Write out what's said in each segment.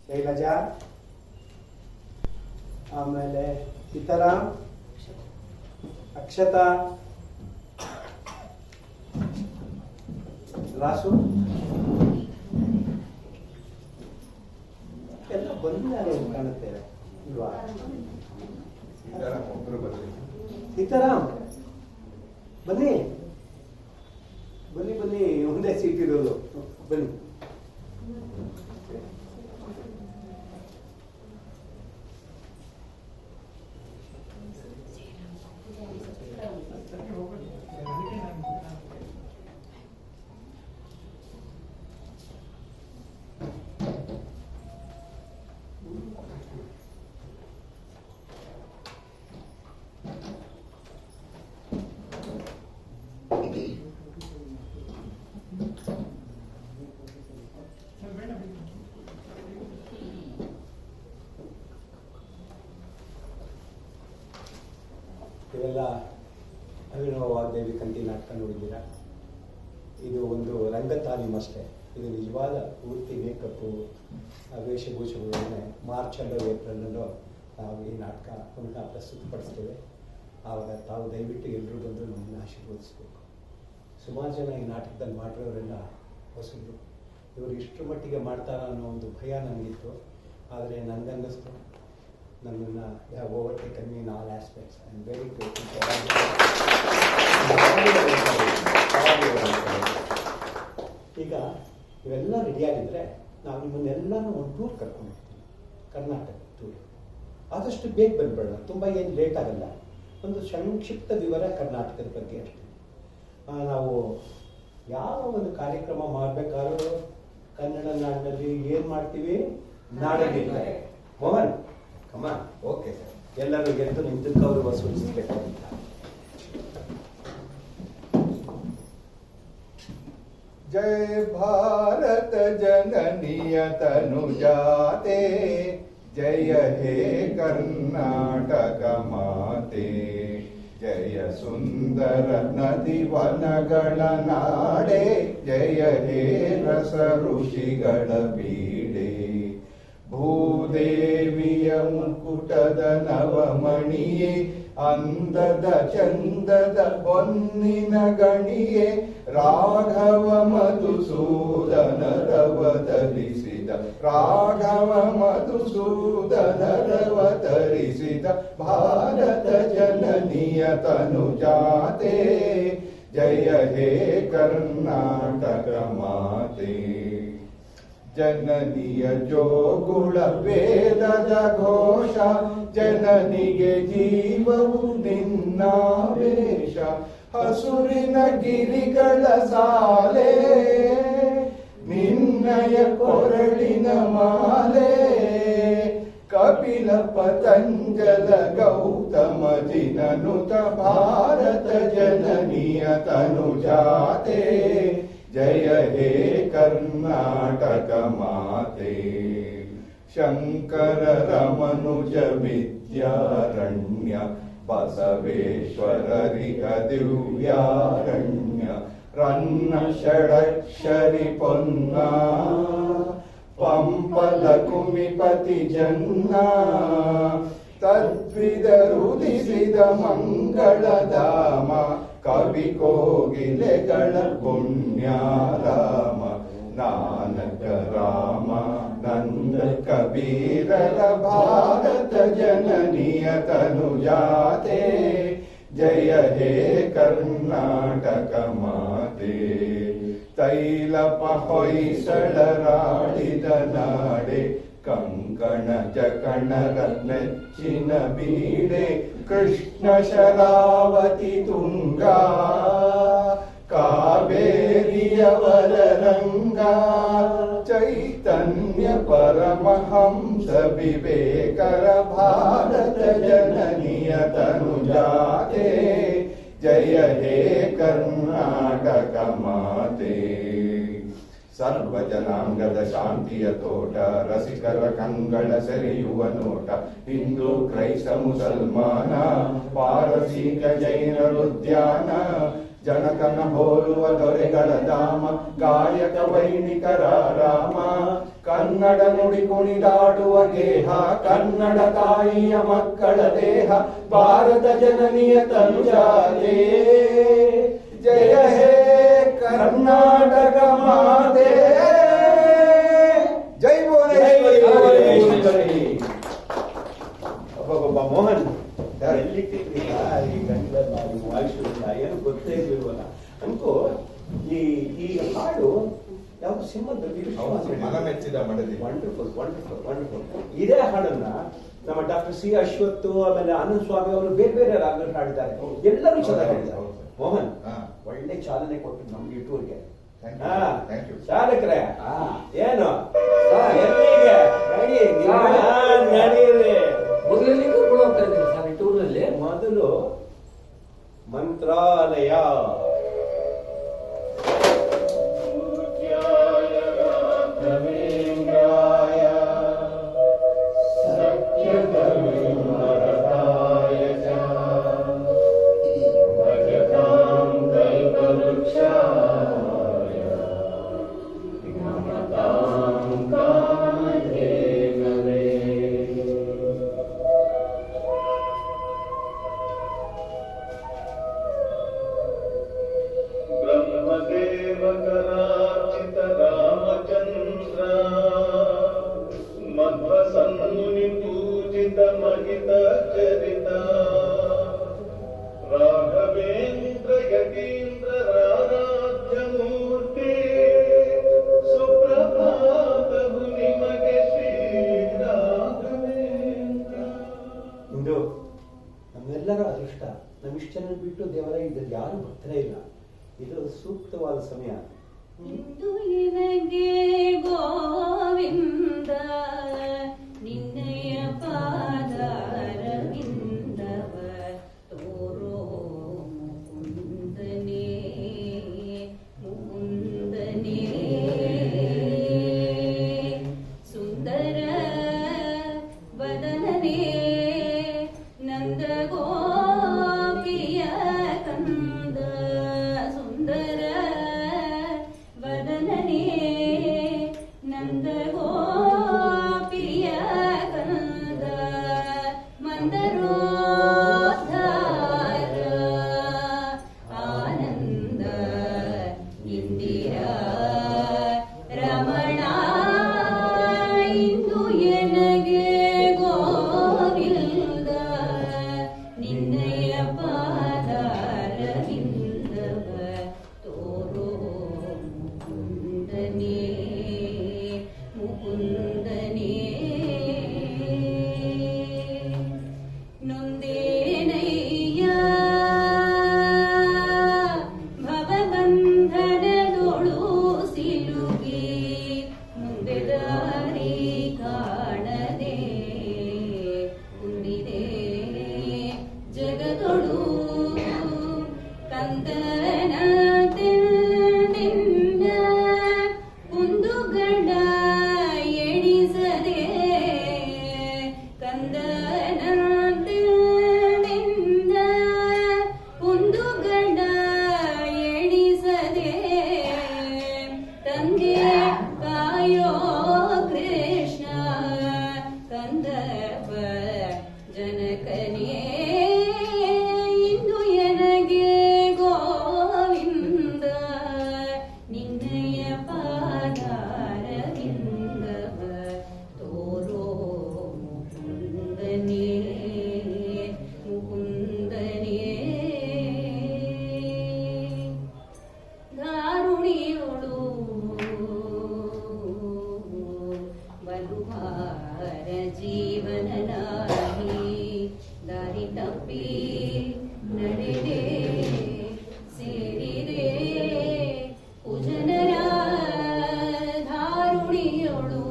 ಶೈಲಜಾ, ಆಮೇಲೆ ಸೀತಾರಾಮ್, ಅಕ್ಷತಾ, ರಾಸು ಎಲ್ಲ ಬಂದಿದ್ದಾರೆ ಕಾಣುತ್ತೆ ಇಲ್ವಾ? ಸೀತಾರಾಮ್ ಬನ್ನಿ ಬನ್ನಿ ಬನ್ನಿ, ಒಂದೇ ಸೀಟ್ ಇರೋದು, ಬನ್ನಿ. ಇವೆಲ್ಲ ಅಭಿನವ ವಾಗ್ದೇವಿ ಕಂಠಿ ನಾಟಕ ನೋಡಿದ್ದೀರಾ. ಇದು ಒಂದು ರಂಗ ತಾಲೀಮ್ ಅಷ್ಟೇ. ಇದು ನಿಜವಾದ ಪೂರ್ತಿ ಮೇಕಪ್ಪು ವೇಷಭೂಷಣಗಳನ್ನೇ ಮಾರ್ಚಲ್ಲೋ ಏಪ್ರಿಲಲ್ಲೋ ನಾವು ಈ ನಾಟಕ ಪುನಃ ಪ್ರಸ್ತುತಪಡಿಸ್ತೇವೆ. ಆವಾಗ ತಾವು ದಯವಿಟ್ಟು ಎಲ್ಲರೂ ಬಂದು ನಮ್ಮನ್ನು ಆಶೀರ್ವದಿಸಬೇಕು. ಸುಮಾರು ಜನ ಈ ನಾಟಕದಲ್ಲಿ ಮಾಡಿರೋರೆಲ್ಲ ಹೊಸರು. ಇವರು ಇಷ್ಟರ ಮಟ್ಟಿಗೆ ಮಾಡ್ತಾರ ಅನ್ನೋ ಒಂದು ಭಯ ನನಗಿತ್ತು. ಆದರೆ ನನಗನ್ನಿಸ್ತು ನನ್ನನ್ನು have overtaken in all aspects. I am very grateful. ಈಗ ಇವೆಲ್ಲ ರೆಡಿಯಾಗಿದ್ದರೆ ನಾವು ನಿಮ್ಮನ್ನೆಲ್ಲನೂ ಒಂದು ಟೂರ್ ಕರ್ಕೊಂಡು ಹೋಗ್ತೀವಿ, ಕರ್ನಾಟಕ ಟೂರ್. ಆದಷ್ಟು ಬೇಗ ಬಂದ್ಬಿಡೋಣ, ತುಂಬ ಏನು ಲೇಟ್ ಆಗಲ್ಲ. ಒಂದು ಸಂಕ್ಷಿಪ್ತ ವಿವರ ಕರ್ನಾಟಕದ ಬಗ್ಗೆ ಅಷ್ಟೇ. ನಾವು ಯಾವ ಒಂದು ಕಾರ್ಯಕ್ರಮ ಮಾಡಬೇಕಾದ್ರೂ ಕನ್ನಡ ನಾಡಿನಲ್ಲಿ ಏನು ಮಾಡ್ತೀವಿ, ನಾಡಗೀತೆ. ಮೋಹನ್ ಕಮಾನ್. ಓಕೆ ಸರ್, ಎಲ್ಲರೂ ಗೆದ್ದು ನಿಂತಕ್ಕೆ ಅವರು ವಸೂಲಿಸಬೇಕಾಗಿಲ್ಲ. जय भारत जननीय तनुजाते, जय हे कर्नाटक माते, जय सुंदर नदी वनಗಳ ನಾಡೆ, जय हे रस ಋಷಿಗಳ ಬೀಡೆ, ಭೂದೇವಿಯ ಮುಕುಟದ ನವಮಣಿಯೇ, ಅಂದದ ಚಂದದ ಹೊನ್ನಿನ ಗಣಿಯೇ, ರಾಘವ ಮಧುಸೂದನರವತರಿಸಿದ, ರಾಘವ ಮಧುಸೂದನರವತರಿಸಿದ ಭಾರತ ಜನನಿಯ ತನುಜಾತೆ, ಜಯ ಹೇ ಕರ್ನಾಟಕ ಮಾತೆ. ಜನನಿಯ ಜೋಗುಳ ವೇದದ ಘೋಷ, ಜನನಿಗೆ ಜೀವವು ನಿನ್ನಾವೇಶ, ಹಸುರಿನ ಗಿರಿಗಳ ಸಾಲೆ, ನಿನ್ನಯ ಕೊರಳಿನ ಮಾಲೆ, ಕಪಿಲ ಪತಂಜಲ ಗೌತಮ ಜಿನನುತ ಭಾರತ ಜನನಿಯ ತನುಜಾತೆ, ಜಯ ಹೇ ಕರ್ನಾಟಕ ಮಾತೆ. ಶಂಕರ ರಮನುಜ ವಿದ್ಯಾರಣ್ಯ, ಬಸವೇಶ್ವರರಿಗ ದಿವ್ಯಾರಣ್ಯ, ರನ್ನ ಷಡಕ್ಷರಿ ಪೊನ್ನ, ಪಂಪಲ ಕುಮಿಪತಿ ಜನ್ನ, ತದ್ವಿದರುದಿಸಿದ ಮಂಗಳಧಾಮ, ಕವಿ ಕೋಗಿಲೆಗಳ ಪುಣ್ಯಾರಾಮ, ನಾನಕ ರಾಮ ನಂದ ಕಬೀರರ ಭಾರತ ಜನನಿಯ ತನುಜಾತೆ, ಜಯ ಹೇ ಕರ್ನಾಟಕ ಮಾತೆ. ತೈಲಪ ಹೊಯ್ಸಳರಾಡಿದ ನಾಡೆ, ಕಂಕಣ ಜಕಣರ ನೆಚ್ಚಿನ ಬೀಡೆ, ಕೃಷ್ಣ ಶರಾವತಿ ತುಂಗಾ, ಕಾವೇರಿಯವರ ರಂಗ, ಚೈತನ್ಯ ಪರಮಹಂಸ ವಿವೇಕರ ಭಾರತ ಜನನಿಯ ತನುಜಾತೆ, ಜಯ ಹೇ ಕರ್ನಾಟಕ ಮಾತೆ. ಸರ್ವ ಜನಾಂಗದ ಶಾಂತಿಯ ತೋಟ, ರಸಿಕರ ಕಂಗಳ ಸೆರೆಯುವ ನೋಟ, ಹಿಂದೂ ಕ್ರೈಸ್ತ ಮುಸಲ್ಮಾನ, ಪಾರಸೀಕ ಜೈನರುದ್ಯಾನ, ಜನಕನ ಹೋಲುವ ದೊರೆಗಳ ಧಾಮ, ಗಾಯಕ ವೈಣಿಕರ ರಾಮ, ಕನ್ನಡ ನುಡಿ ಕುಣಿದಾಡುವ ಗೇಹ, ಕನ್ನಡ ತಾಯಿಯ ಮಕ್ಕಳ ದೇಹ, ಭಾರತ ಜನನಿಯ ತನುಜಾತೆ. ಜಯ ಹೇ ಕರ್ನಾಟಕ ಮಾತೆ, ಜೈ ಭುವನೇಶ್ವರಿ. ಒಬ್ಬ ಮೋಹನ್ ಎಲ್ಲಿ ಈ ಗಂಟಲ ವಾಯಿಸೋದಿಲ್ಲ, ಏನು ಗೊತ್ತೇ ಇಲ್ವಲ್ಲ ಅನ್ಕೋ. ಈ ಹಾಡು ಯಾವ ಸಿಂಹದ ಮನ ಮೆಚ್ಚಿದ ಮಡದಿ. Wonderful wonderful wonderful. ಇದೇ ಹಾಡನ್ನ ನಮ್ಮ ಡಾಕ್ಟರ್ ಸಿ ಅಶ್ವಥ್ ಆಮೇಲೆ ಆನಂದ್ ಸ್ವಾಮಿ ಅವರು ಬೇರೆ ಬೇರೆ ರಾಗಗಳು ಹಾಡಿದ್ದಾರೆ, ಎಲ್ಲರೂ ಚೆನ್ನಾಗಿ ಹಾಡಿದ್ದಾರೆ. ಮೋಹನ್ ಒಳ್ಳೆ ಚಾಲನೆ ಕೊಟ್ಟು ನಮ್ಗೆ ಈ ಟೂರ್ಗೆ. ಚಾಲಕರೇ ಏನು ಎಲ್ಲಿಗೆ ನಡೀರಿ. ಮೊದಲಲ್ಲಿ ಕರ್ಕೊಂಡು ಹೋಗ್ತಾ ಇದ್ದೀವಿ ಸರ್ ಈ ಟೂರ್ನಲ್ಲಿ. ಮೊದಲು ಮಂತ್ರಾಲಯ. ನಮ್ಮೆಲ್ಲರ ಅದೃಷ್ಟ, ನಮ್ಮಿಷ್ಟನ್ನು ಬಿಟ್ಟು ದೇವರ ಇದ್ದದ್ದು ಯಾರು ಭಕ್ತರೇ ಇಲ್ಲ. ಇದು ಸೂಕ್ತವಾದ ಸಮಯ. ಇಂದು ಎನಗೆ ಗೋವಿಂದ ನಿನ್ನಯ ಪಾದಾರವಿಂದವ ತೋರೋ ಮುಕುಂದನೇ ಮುಕುಂದನೇ. ಸುಂದರ ವದನನೇ ನಂದ ಗೋಪಿಯ ಕಂದ. ಸುಂದರ ವದನನೇ ನಂದ ಗೋಪಿಯ ಕಂದ. ಮಂದರೋದ್ಧಾರ ಆನಂದ ಇಂದಿರಾ ರಮಣ. ಇಂದು ಎನಗೆ ಗೋವಿಂದ ನಿನ್ನಯ ಪಾದಾರವಿಂದವ ತೋರೋ ಮುಕುಂದನೇ ಮುಕುಂದನೇ. ನೊಂದೇನಯ್ಯ ಭವಬಂಧನದೊಳು ಸಿಲುಕಿ ಮುಂದೆ ದಾರಿ ಕಾಣದೆ ಕುಂದಿದೆ ಜಗದೊಳು. ಕಂದನ ತಿಂಡಿಂದ ಕುಂದುಗಡ ಎಣಿಸದೆ. ಕಂದನ ತಿಂಡಿಂದ ಕುಂದುಗಡ ಎಣಿಸದೆ. ತಂದೆ ಕಾಯೋ ಕೃಷ್ಣ ಕಂದವ ಜನಕನೇ. ಇಂದು ಎನಗೆ ಗೋವಿಂದ ನಿನ್ನಯ ಪಾದಾರವಿಂದವ ತೋರೋ ಮುಕುಂದನೇ ಮುಕುಂದನೇ. ದಾರುಣಿಯೊಳು ಬಲುವಾರ ಜೀವನನಾಗಿ ದಾರಿ ತಪ್ಪಿ ನಡೆದೆ ಸೇರಿದೆ ಕುಜನರ. ಧಾರುಣಿಯೊಳು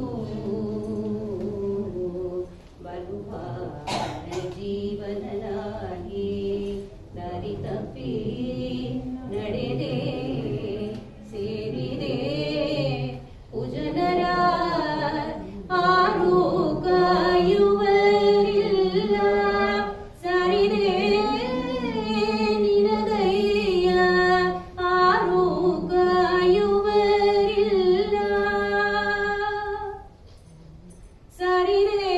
ಬಲುವಾರ ಜೀವನನಾಗಿ ದಾರಿ ತಪ್ಪಿ ನಡೆದೆ ಸೇರಿದೆ ಕುಜನರ. ಆರು ಕಾಯುವರಿಲ್ಲ ಸಾರಿದೆ ನಿನಗೈ ಬಾರಿರೆ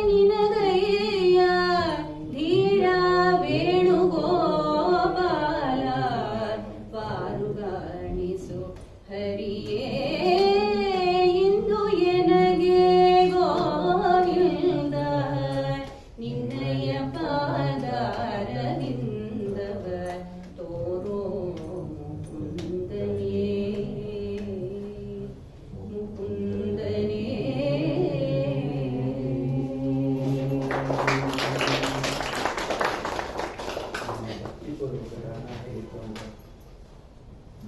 ನಿನಗಯ್ಯ ಧೀರ ವೇಣುಗೋಪಾಲ ಪಾರುಗಾಣಿಸು ಹರಿಯೇ ಇಂದು ಎನಗೆ ಗೋವಿಂದ ನಿನ್ನಯ ಪಾದಾರವಿಂದವ ತೋರೋ ಮುಕುಂದನೇ ಮುಕುಂದನೇ.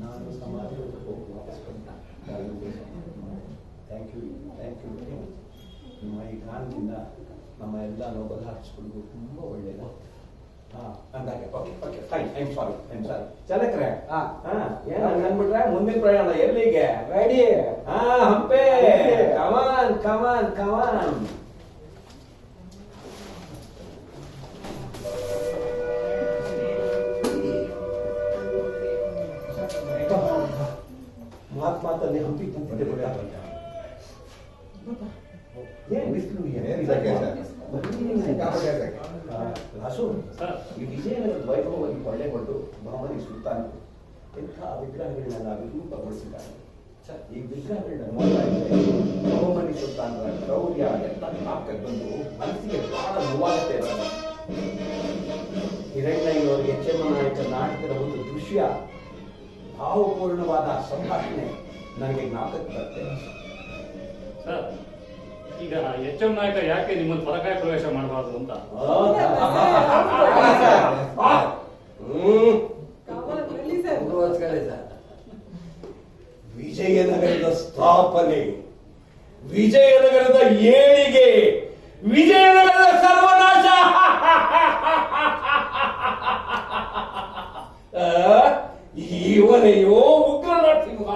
ನಾನು ಸಮಾಜಕ್ಕೆ ಹೋಗಿ ವಾಪಸ್ ಬಂದ ಥ್ಯಾಂಕ್ ಯು ವೆರಿ ಮಚ್. ನಿಮ್ಮ ಈ ಗಾನದಿಂದ ನಮ್ಮ ಎಲ್ಲ ನೋಬಲಾರ್ಸ್ಗಳಿಗೂ ತುಂಬ ಒಳ್ಳೆಯದು. ಅಂದಾಗೆ okay fine I am sorry ಚಾಲಕ್ರೆ ಏನು ಅಂದ್ಬಿಟ್ರೆ ಮುಂದಿನ ಪ್ರಯಾಣ ಎಲ್ಲಿಗೆ ರೆಡಿ ಹಂಪೆ ಕಮಾನ್ ಕಮಾನ್ ಕಮಾನ್. ಮಾತಲ್ಲಿ ಹಂಪಿ ತಂತಿದೆ ಗೊತ್ತಾಗ್ತದೆ. ಏನ್ ಬಿಸಿಲು ರಾಸು ಈ ವಿಜಯನಗರದ ವೈಭವವಾಗಿ ಕೊಳ್ಳೆಗೊಂಡು ಬಹುಮನಿ ಸುಲ್ತಾನ್ ಎಂಥ ವಿಗ್ರಹಗಳನ್ನೆಲ್ಲ ವಿರೂಪಗೊಳಿಸಿದ್ದಾರೆ. ಈ ವಿಗ್ರಹಗಳನ್ನ ನೋಡ್ತಾ ಇದ್ರೆ ಬಹುಮನಿ ಸುಲ್ತಾನರ ಕ್ರೌರ್ಯ ಎಲ್ಲ ಜ್ಞಾಪಕಕ್ಕೆ ಬಂದು ಮನಸ್ಸಿಗೆ ಬಹಳ ನೋವಾಗುತ್ತೆ. ಹಿರಣ್ಣಯ್ಯನವರಿಗೆ ಚೆನ್ನನಾಯಕ ನಾಟಕದ ಒಂದು ದೃಶ್ಯ ಭಾವಪೂರ್ಣವಾದ ಸಂಭಾಷಣೆ ನನಗೆ ಜ್ಞಾಪಕಕ್ಕೆ ಬರುತ್ತೆ. ಸರ್, ಈಗ ಎಚ್.ಎಂ. ನಾಯಕ ಯಾಕೆ ನಿಮ್ಮನ್ನು ಪರಕಾಯ ಪ್ರವೇಶ ಮಾಡಬಾರ್ದು ಅಂತ ವಿಜಯನಗರದ ಸ್ಥಾಪನೆ, ವಿಜಯನಗರದ ಏಳಿಗೆ, ವಿಜಯನಗರದ ಸರ್ವನಾಶ. ಇವನೆಯೋ ಉಗ್ರ ನರಸಿಂಹ,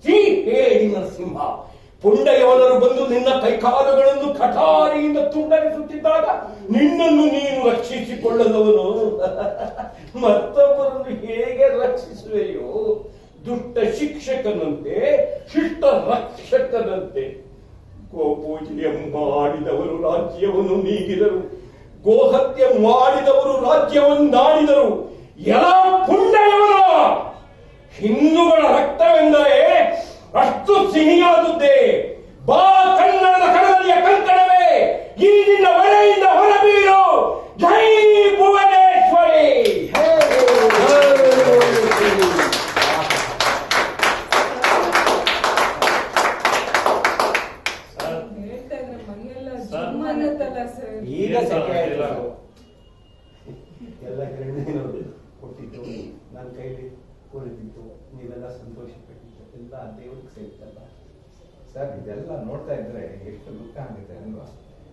ಹೇಳಿ ನರಸಿಂಹ. ಪುಂಡಯವನರು ಬಂದು ನಿನ್ನ ಕೈಕಾಲುಗಳನ್ನು ಕಠಾರಿಯಿಂದ ತುಂಡರಿಸುತ್ತಿದ್ದಾಗ ನಿನ್ನನ್ನು ನೀನು ರಕ್ಷಿಸಿಕೊಳ್ಳದವನು ಮತ್ತೊಬ್ಬರನ್ನು ಹೇಗೆ ರಕ್ಷಿಸುವೆಯೋ? ದುಷ್ಟ ಶಿಕ್ಷಕನಂತೆ, ಶಿಷ್ಟ ರಕ್ಷಕನಂತೆ. ಗೋಪೂಜೆಯ ಮಾಡಿದವರು ರಾಜ್ಯವನ್ನು ನೀಗಿದರು, ಗೋಹತ್ಯೆ ಮಾಡಿದವರು ರಾಜ್ಯವನ್ನಾಡಿದರು. ಎಲ್ಲ ಪುಂಡಯವನ ಹಿಂದೂಗಳ ರಕ್ತವೆಂದರೆ ಅಷ್ಟು ಸಿಹಿಯಾದುದ್ದೇ. ಬಾ ಕನ್ನಡದ ಕಡಲಿಯ ಕಂಕಣವೇ, ಈ ನಿನ್ನ ಒಲೆಯಿಂದ ಹೊರಬೀಳು. ಜೈ ಭುವನೇಶ್ವರಿ. ಈಗ ಎಲ್ಲ ಗಿರಣಿನವರು ಕೊಟ್ಟಿದ್ದು ನನ್ನ ಕೈಲಿ ಕುಳಿತಿತ್ತು, ನೀವೆಲ್ಲ ಸಂತೋಷ ಪಟ್ಟಿದ್ದು ಎಲ್ಲ ದೇವರಿಗೆ ಸೇರ್ತಲ್ಲ ಸರ್. ಇದೆಲ್ಲ ನೋಡ್ತಾ ಇದ್ರೆ ಎಷ್ಟು ದುಃಖ ಆಗುತ್ತೆ ಅಲ್ವಾ?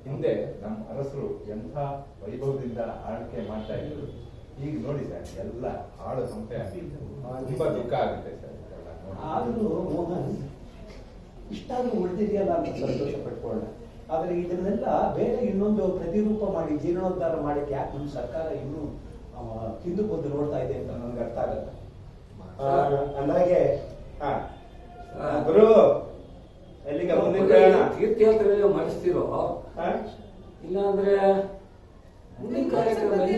ಹಿಂದೆ ನಮ್ಮ ಅರಸರು ಎಂಥ ವೈಭವದಿಂದ ಆಳ್ವಿಕೆ ಮಾಡ್ತಾ ಇದ್ರು. ಈಗ ನೋಡಿ ಸರ್, ಎಲ್ಲ ಹಾಳು ಸಂತೆ ತುಂಬಾ ದುಃಖ ಆಗುತ್ತೆ ಸರ್. ಆದ್ರೂ ಮೋಹನ್ ಇಷ್ಟಾದ್ರೂ ಉಳಿದಿದೆಯಲ್ಲ ಅಂತ ಸಂತೋಷ ಪಟ್ಕೊಳ್ಳೋಣ. ಆದ್ರೆ ಇದನ್ನೆಲ್ಲ ಬೇರೆ ಇನ್ನೊಂದು ಪ್ರತಿರೂಪ ಮಾಡಿ ಜೀರ್ಣೋದ್ಧಾರ ಮಾಡಕ್ಕೆ ಯಾಕೆ ನಮ್ಮ ಸರ್ಕಾರ ಇನ್ನೂ ಹಿಂದೂ ಬಂದು ನೋಡ್ತಾ ಇದೆ ಅಂತ ನನ್ಗೆ ಅರ್ಥ ಆಗಲ್ಲ. ಅಂದಾಗೆ ಗುರು ಎಲ್ಲಿಗೆ ಮುಂದಿನ ಪ್ರಯಾಣ? ತೀರ್ಥಯಾತ್ರೆ ಮಾಡಿಸ್ತಿರೋ ಇಲ್ಲ ಅಂದ್ರೆ ಮುಂದಿನ ಕಾರ್ಯಕ್ರಮದಲ್ಲಿ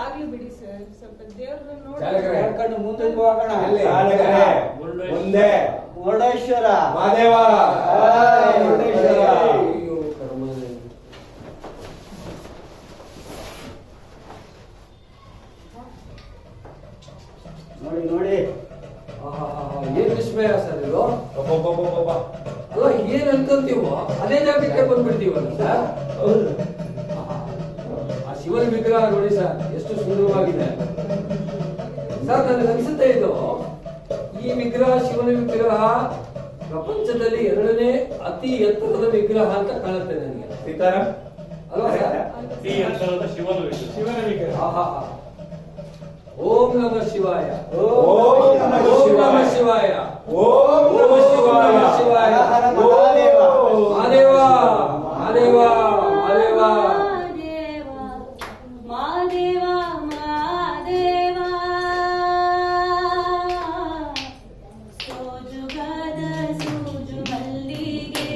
ಆಗ್ಲಿ ಬಿಡಿ ಸರ್, ಸ್ವಲ್ಪ ದೇವ್ರನ್ನ ಚಾಲಕರೇ, ನೋಡಿ ಮುಂದೆ ಮುಂದೆ ಮುರುಡೇಶ್ವರ ಮಹಾದೇವ. ಮುರುಡೇಶ್ವರ ನೋಡಿ ನೋಡಿ. ಏನ್ ವಿಸ್ಮಯ ಸರ್ ಇದು. ಒಬ್ಬೊಬ್ಬೊಬ್ಬೊಬ್ಬ ಅಲ್ಲ, ಏನ್ ಅನ್ಕೊಂತೀವೋ ಅದೇ ಜಾಗಕ್ಕೆ ಬಂದ್ಬಿಡ್ತೀವಲ್ಲ ಸರ್. ಆ ಶಿವನ ವಿಗ್ರಹ ನೋಡಿ ಸರ್, ಎಷ್ಟು ಸುಂದರವಾಗಿದೆ ಸರ್. ನನಗೆ ಅನ್ಸುತ್ತೆ ಇದು ಈ ವಿಗ್ರಹ, ಶಿವನ ವಿಗ್ರಹ ಪ್ರಪಂಚದಲ್ಲಿ 2ನೇ ಅತಿ ಎತ್ತರದ ವಿಗ್ರಹ ಅಂತ ಕಾಣುತ್ತೆ ನನಗೆ. ಸೀತಾರಾಮ್ ಅಲ್ವಾ ಸರ್? ಈ ಅಂತರದ ಶಿವನ ವಿಗ್ರಹ. ಓಂ ನಮಃ ಶಿವಾಯ. ಓಂ ನಮಃ ಶಿವಾಯ. ಓಂ ನಮಃ ಶಿವಾಯ. ಶಿವಾಯ. ಮಹಾದೇವ ಮಹಾದೇವ ಮಹಾದೇವ ಮಹಾದೇವ. ಮಾದೇವ ಮಾದೇವ ಸೋಜುಗಾದ ಸೂಜು ಮಲ್ಲಿಗೆ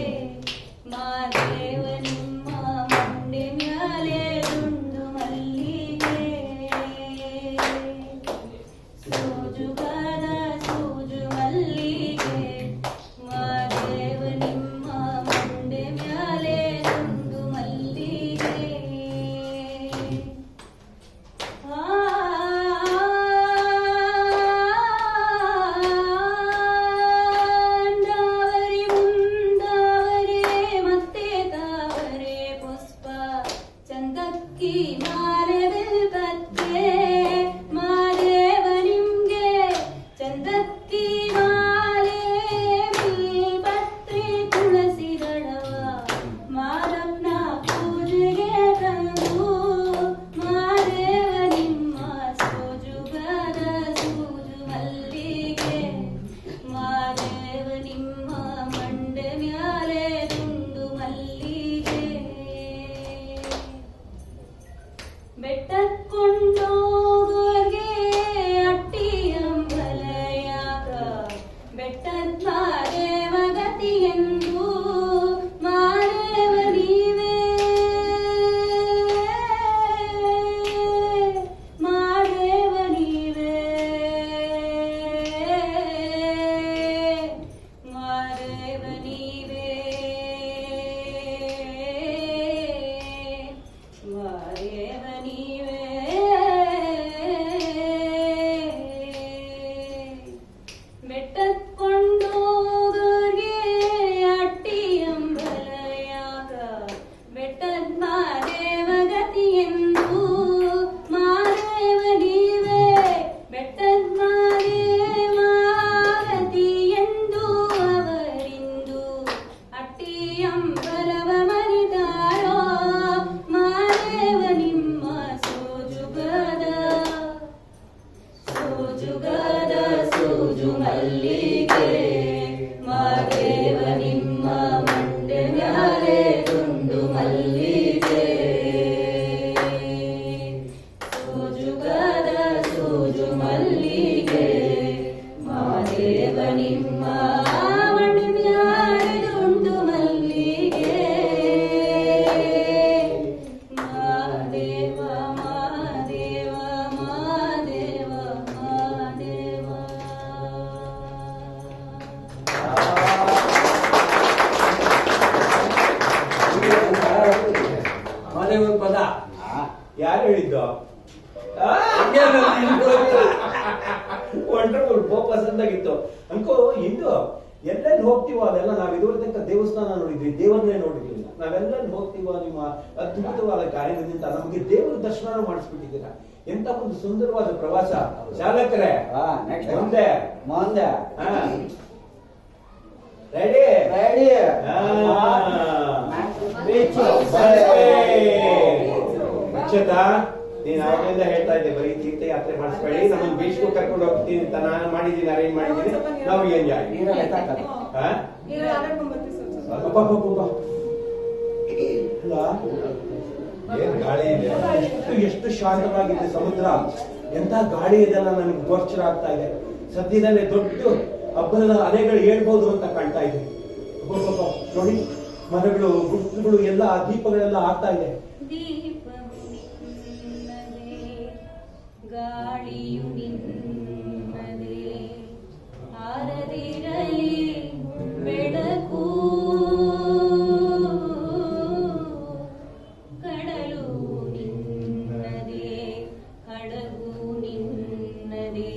ಮನೆ ಒಂದು ಪದ ಯಾರು ಹೇಳಿದ್ದು? ಹಂಗೆ ನಾನು ನಿಂತ್ಕೊಳ್ತಾ. ವಂಡರ್ಫುಲ್, ಪಸಂದಾಗಿತ್ತು ಅನ್ಕೋ. ಇಂದು ಎಲ್ಲೆಲ್ಲಿ ಹೋಗ್ತೀವೋ ಅದೆಲ್ಲ ನಾವ್ ಇದುವರೆಗೆ ತನಕ ದೇವಸ್ಥಾನ ನೋಡಿದ್ವಿ, ದೇವರನ್ನೇ ನೋಡಿರ್ಲಿಲ್ಲ. ನಾವೆಲ್ಲಲ್ಲಿ ಹೋಗ್ತೀವೋ ನಿಮ್ಮ ಅದ್ಭುತವಾದ ಕಾರ್ಯದಿಂದ ನಮಗೆ ದೇವರ ದರ್ಶನ ಮಾಡಿಸ್ಬಿಟ್ಟಿದ್ದೀರಾ. ಎಂತ ಒಂದು ಸುಂದರವಾದ ಪ್ರವಾಸ. ಚಾಲಕರೇ ಮುಂದೆ ರೆಡಿ ಅಕ್ಷತಾ, ನೀನ್ ಅವಾಗಿಂದ ಹೇಳ್ತಾ ಇದ್ದೆ ಬರೀ ತೀರ್ಥಯಾತ್ರೆ ಮಾಡಿಸ್ಬೇಡಿ, ನಮ್ಮನ್ನು ಬೀಚ್ಗೂ ಕರ್ಕೊಂಡು ಹೋಗ್ತೀನಿ ಅಂತ ನಾನು ಮಾಡಿದ್ದೀನಿ, ಅರೇಂಜ್ ಮಾಡಿದ್ದೀನಿ. ನಾವು ಎಂಜಾಯ್. ಏನ್ ಗಾಳಿ ಇದೆ, ಎಷ್ಟು ಶಾಂತವಾಗಿದೆ ಸಮುದ್ರ. ಎಂತ ಗಾಳಿ ಇದೆಲ್ಲ ನನಗೆ ಗೋಚರ ಆಗ್ತಾ ಇದೆ. ಸದ್ಯದಲ್ಲೇ ದೊಡ್ಡ ಹಬ್ಬದ ಅಲೆಗಳು ಹೇಳ್ಬೋದು ಅಂತ ಕಾಣ್ತಾ ಇದೆ. ನೋಡಿ, ಮರಗಳು ಗುಡ್ಡಗಳು ಎಲ್ಲ ದೀಪಗಳೆಲ್ಲ ಆಗ್ತಾ ಇದೆ. ದೀಪವು ನಿನ್ನದೇ, ಗಾಳಿಯು ನಿನ್ನದೇ, ಆರದಿರಲಿ ಬೆಳಕು, ಕಡಲು ನಿನ್ನದೇ, ಹಡಗು ನಿನ್ನದೇ,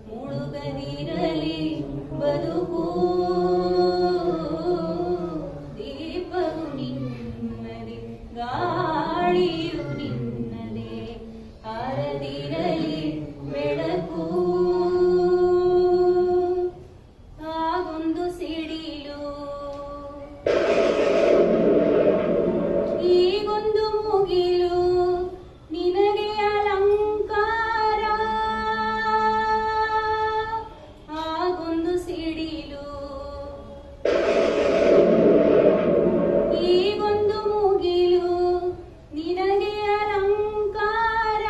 ಮುಳುಗದಿರಲಿ ಬದುಕು, ದೀಪವು ನಿನ್ನದೇ, ಗಾಳಿಯು ನಿನ್ನದೇ, ಆರದಿರಲಿ ಬೆಳಕು, ಆಗೊಂದು ಸಿಡಿಲು, ಈಗೊಂದು ಮುಗಿಲು, ನಿನಗೆ ಅಲಂಕಾರ, ಆಗೊಂದು ಸಿಡಿಲು, ಈಗೊಂದು ಮುಗಿಲು, ನಿನಗೆ ಅಲಂಕಾರ,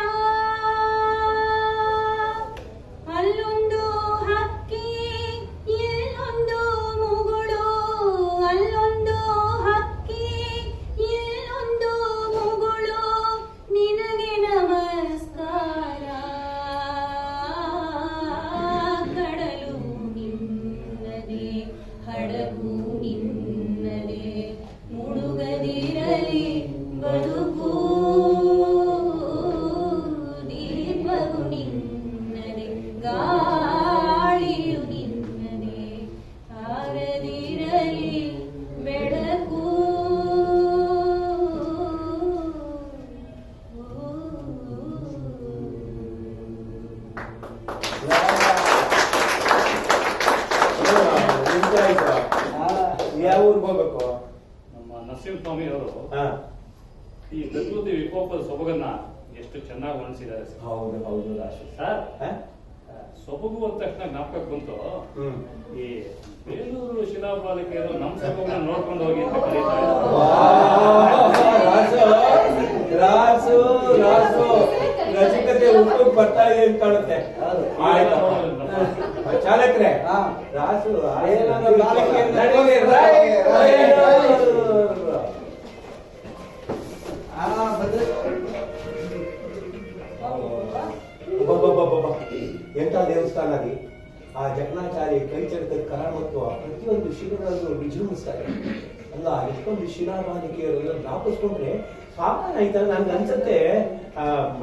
ಅಲ್ಲೊಂದು ಹಕ್ಕಿ, ಇಲ್ಲೊಂದು ಮುಗುಳು, ಅಲ್ಲೊಂದು ಹಕ್ಕಿ, ಇಲ್ಲೊಂದು ಮುಗುಳು, ನಿನಗೆ ನಮಸ್ಕಾರ, ಕಡಲು ನಿನ್ನದೇ, ಹಡಗು ನಿನ್ನದೇ, ಮುಳುಗದಿರಲಿ ಬದುಕು, ದೀಪವು ನಿನ್ನದೇ, ಗಾಳಿಯು ನಿನ್ನದೇ, ಆರದಿರಲಿ ಬೆಳಕು, ಯಾವ ಊರಿಗೆ ಹೋಗ್ಬೇಕು? ನಮ್ಮ ನರಸಿಂಹಸ್ವಾಮಿ ಅವರು ಹಾ, ಈ ಪ್ರಕೃತಿ ವಿಕೋಪದ ಸೊಬಗನ್ನ ಎಷ್ಟು ಚೆನ್ನಾಗಿ ವರ್ಣಿಸಿದ್ದಾರೆ ಸರ್. ಹೌದು ಹೌದು ರಾಶಿ. ಸರ್, ಹಾ? ಸೊಬಗು ಅಂದ ತಕ್ಷಣ ಜ್ಞಾಪಕಕ್ಕೆ ಬಂತು, ಹ್ಮ್. ಈ ಬೇಲೂರು ಶಿಲಾಬಾಲಿಕೆಯರು ನಮ್ಮ ಸೊಬಗನ್ನ ನೋಡ್ಕೊಂಡು ಹೋಗಿ ಅಂತ ಕರೀತಾ ರಾಸು ರಾಸು ರಸಿಕತೆ ಉಪ್ಪು ಬರ್ತಾ ಇದೆ ಅಂತ ಕಾಣುತ್ತೆ. ಆಯ್ತು. ಚಾಲಕರೇ, ರಾಸು ಎಂತ ದೇವಸ್ಥಾನ ರೀ. ಆ ಜಗನ್ನಾಚಾರ್ಯ ಕೈ ಚಳಕದ ಕರಾಮತ್ತು ಪ್ರತಿಯೊಂದು ಶಿಲೆಗಳನ್ನು ವಿಜೃಂಭಿಸ್ತಾರೆ. ಅಲ್ಲ, ಎಷ್ಟೊಂದು ಶಿಲಾಬಾಲಿಕೆಯರೆಲ್ಲ ಜ್ಞಾಪಿಸ್ಕೊಂಡ್ರೆ ಸಾಮಾನ್ಯ ಆಯ್ತಲ್ಲ. ನನ್ಗೆ ಅನ್ಸುತ್ತೆ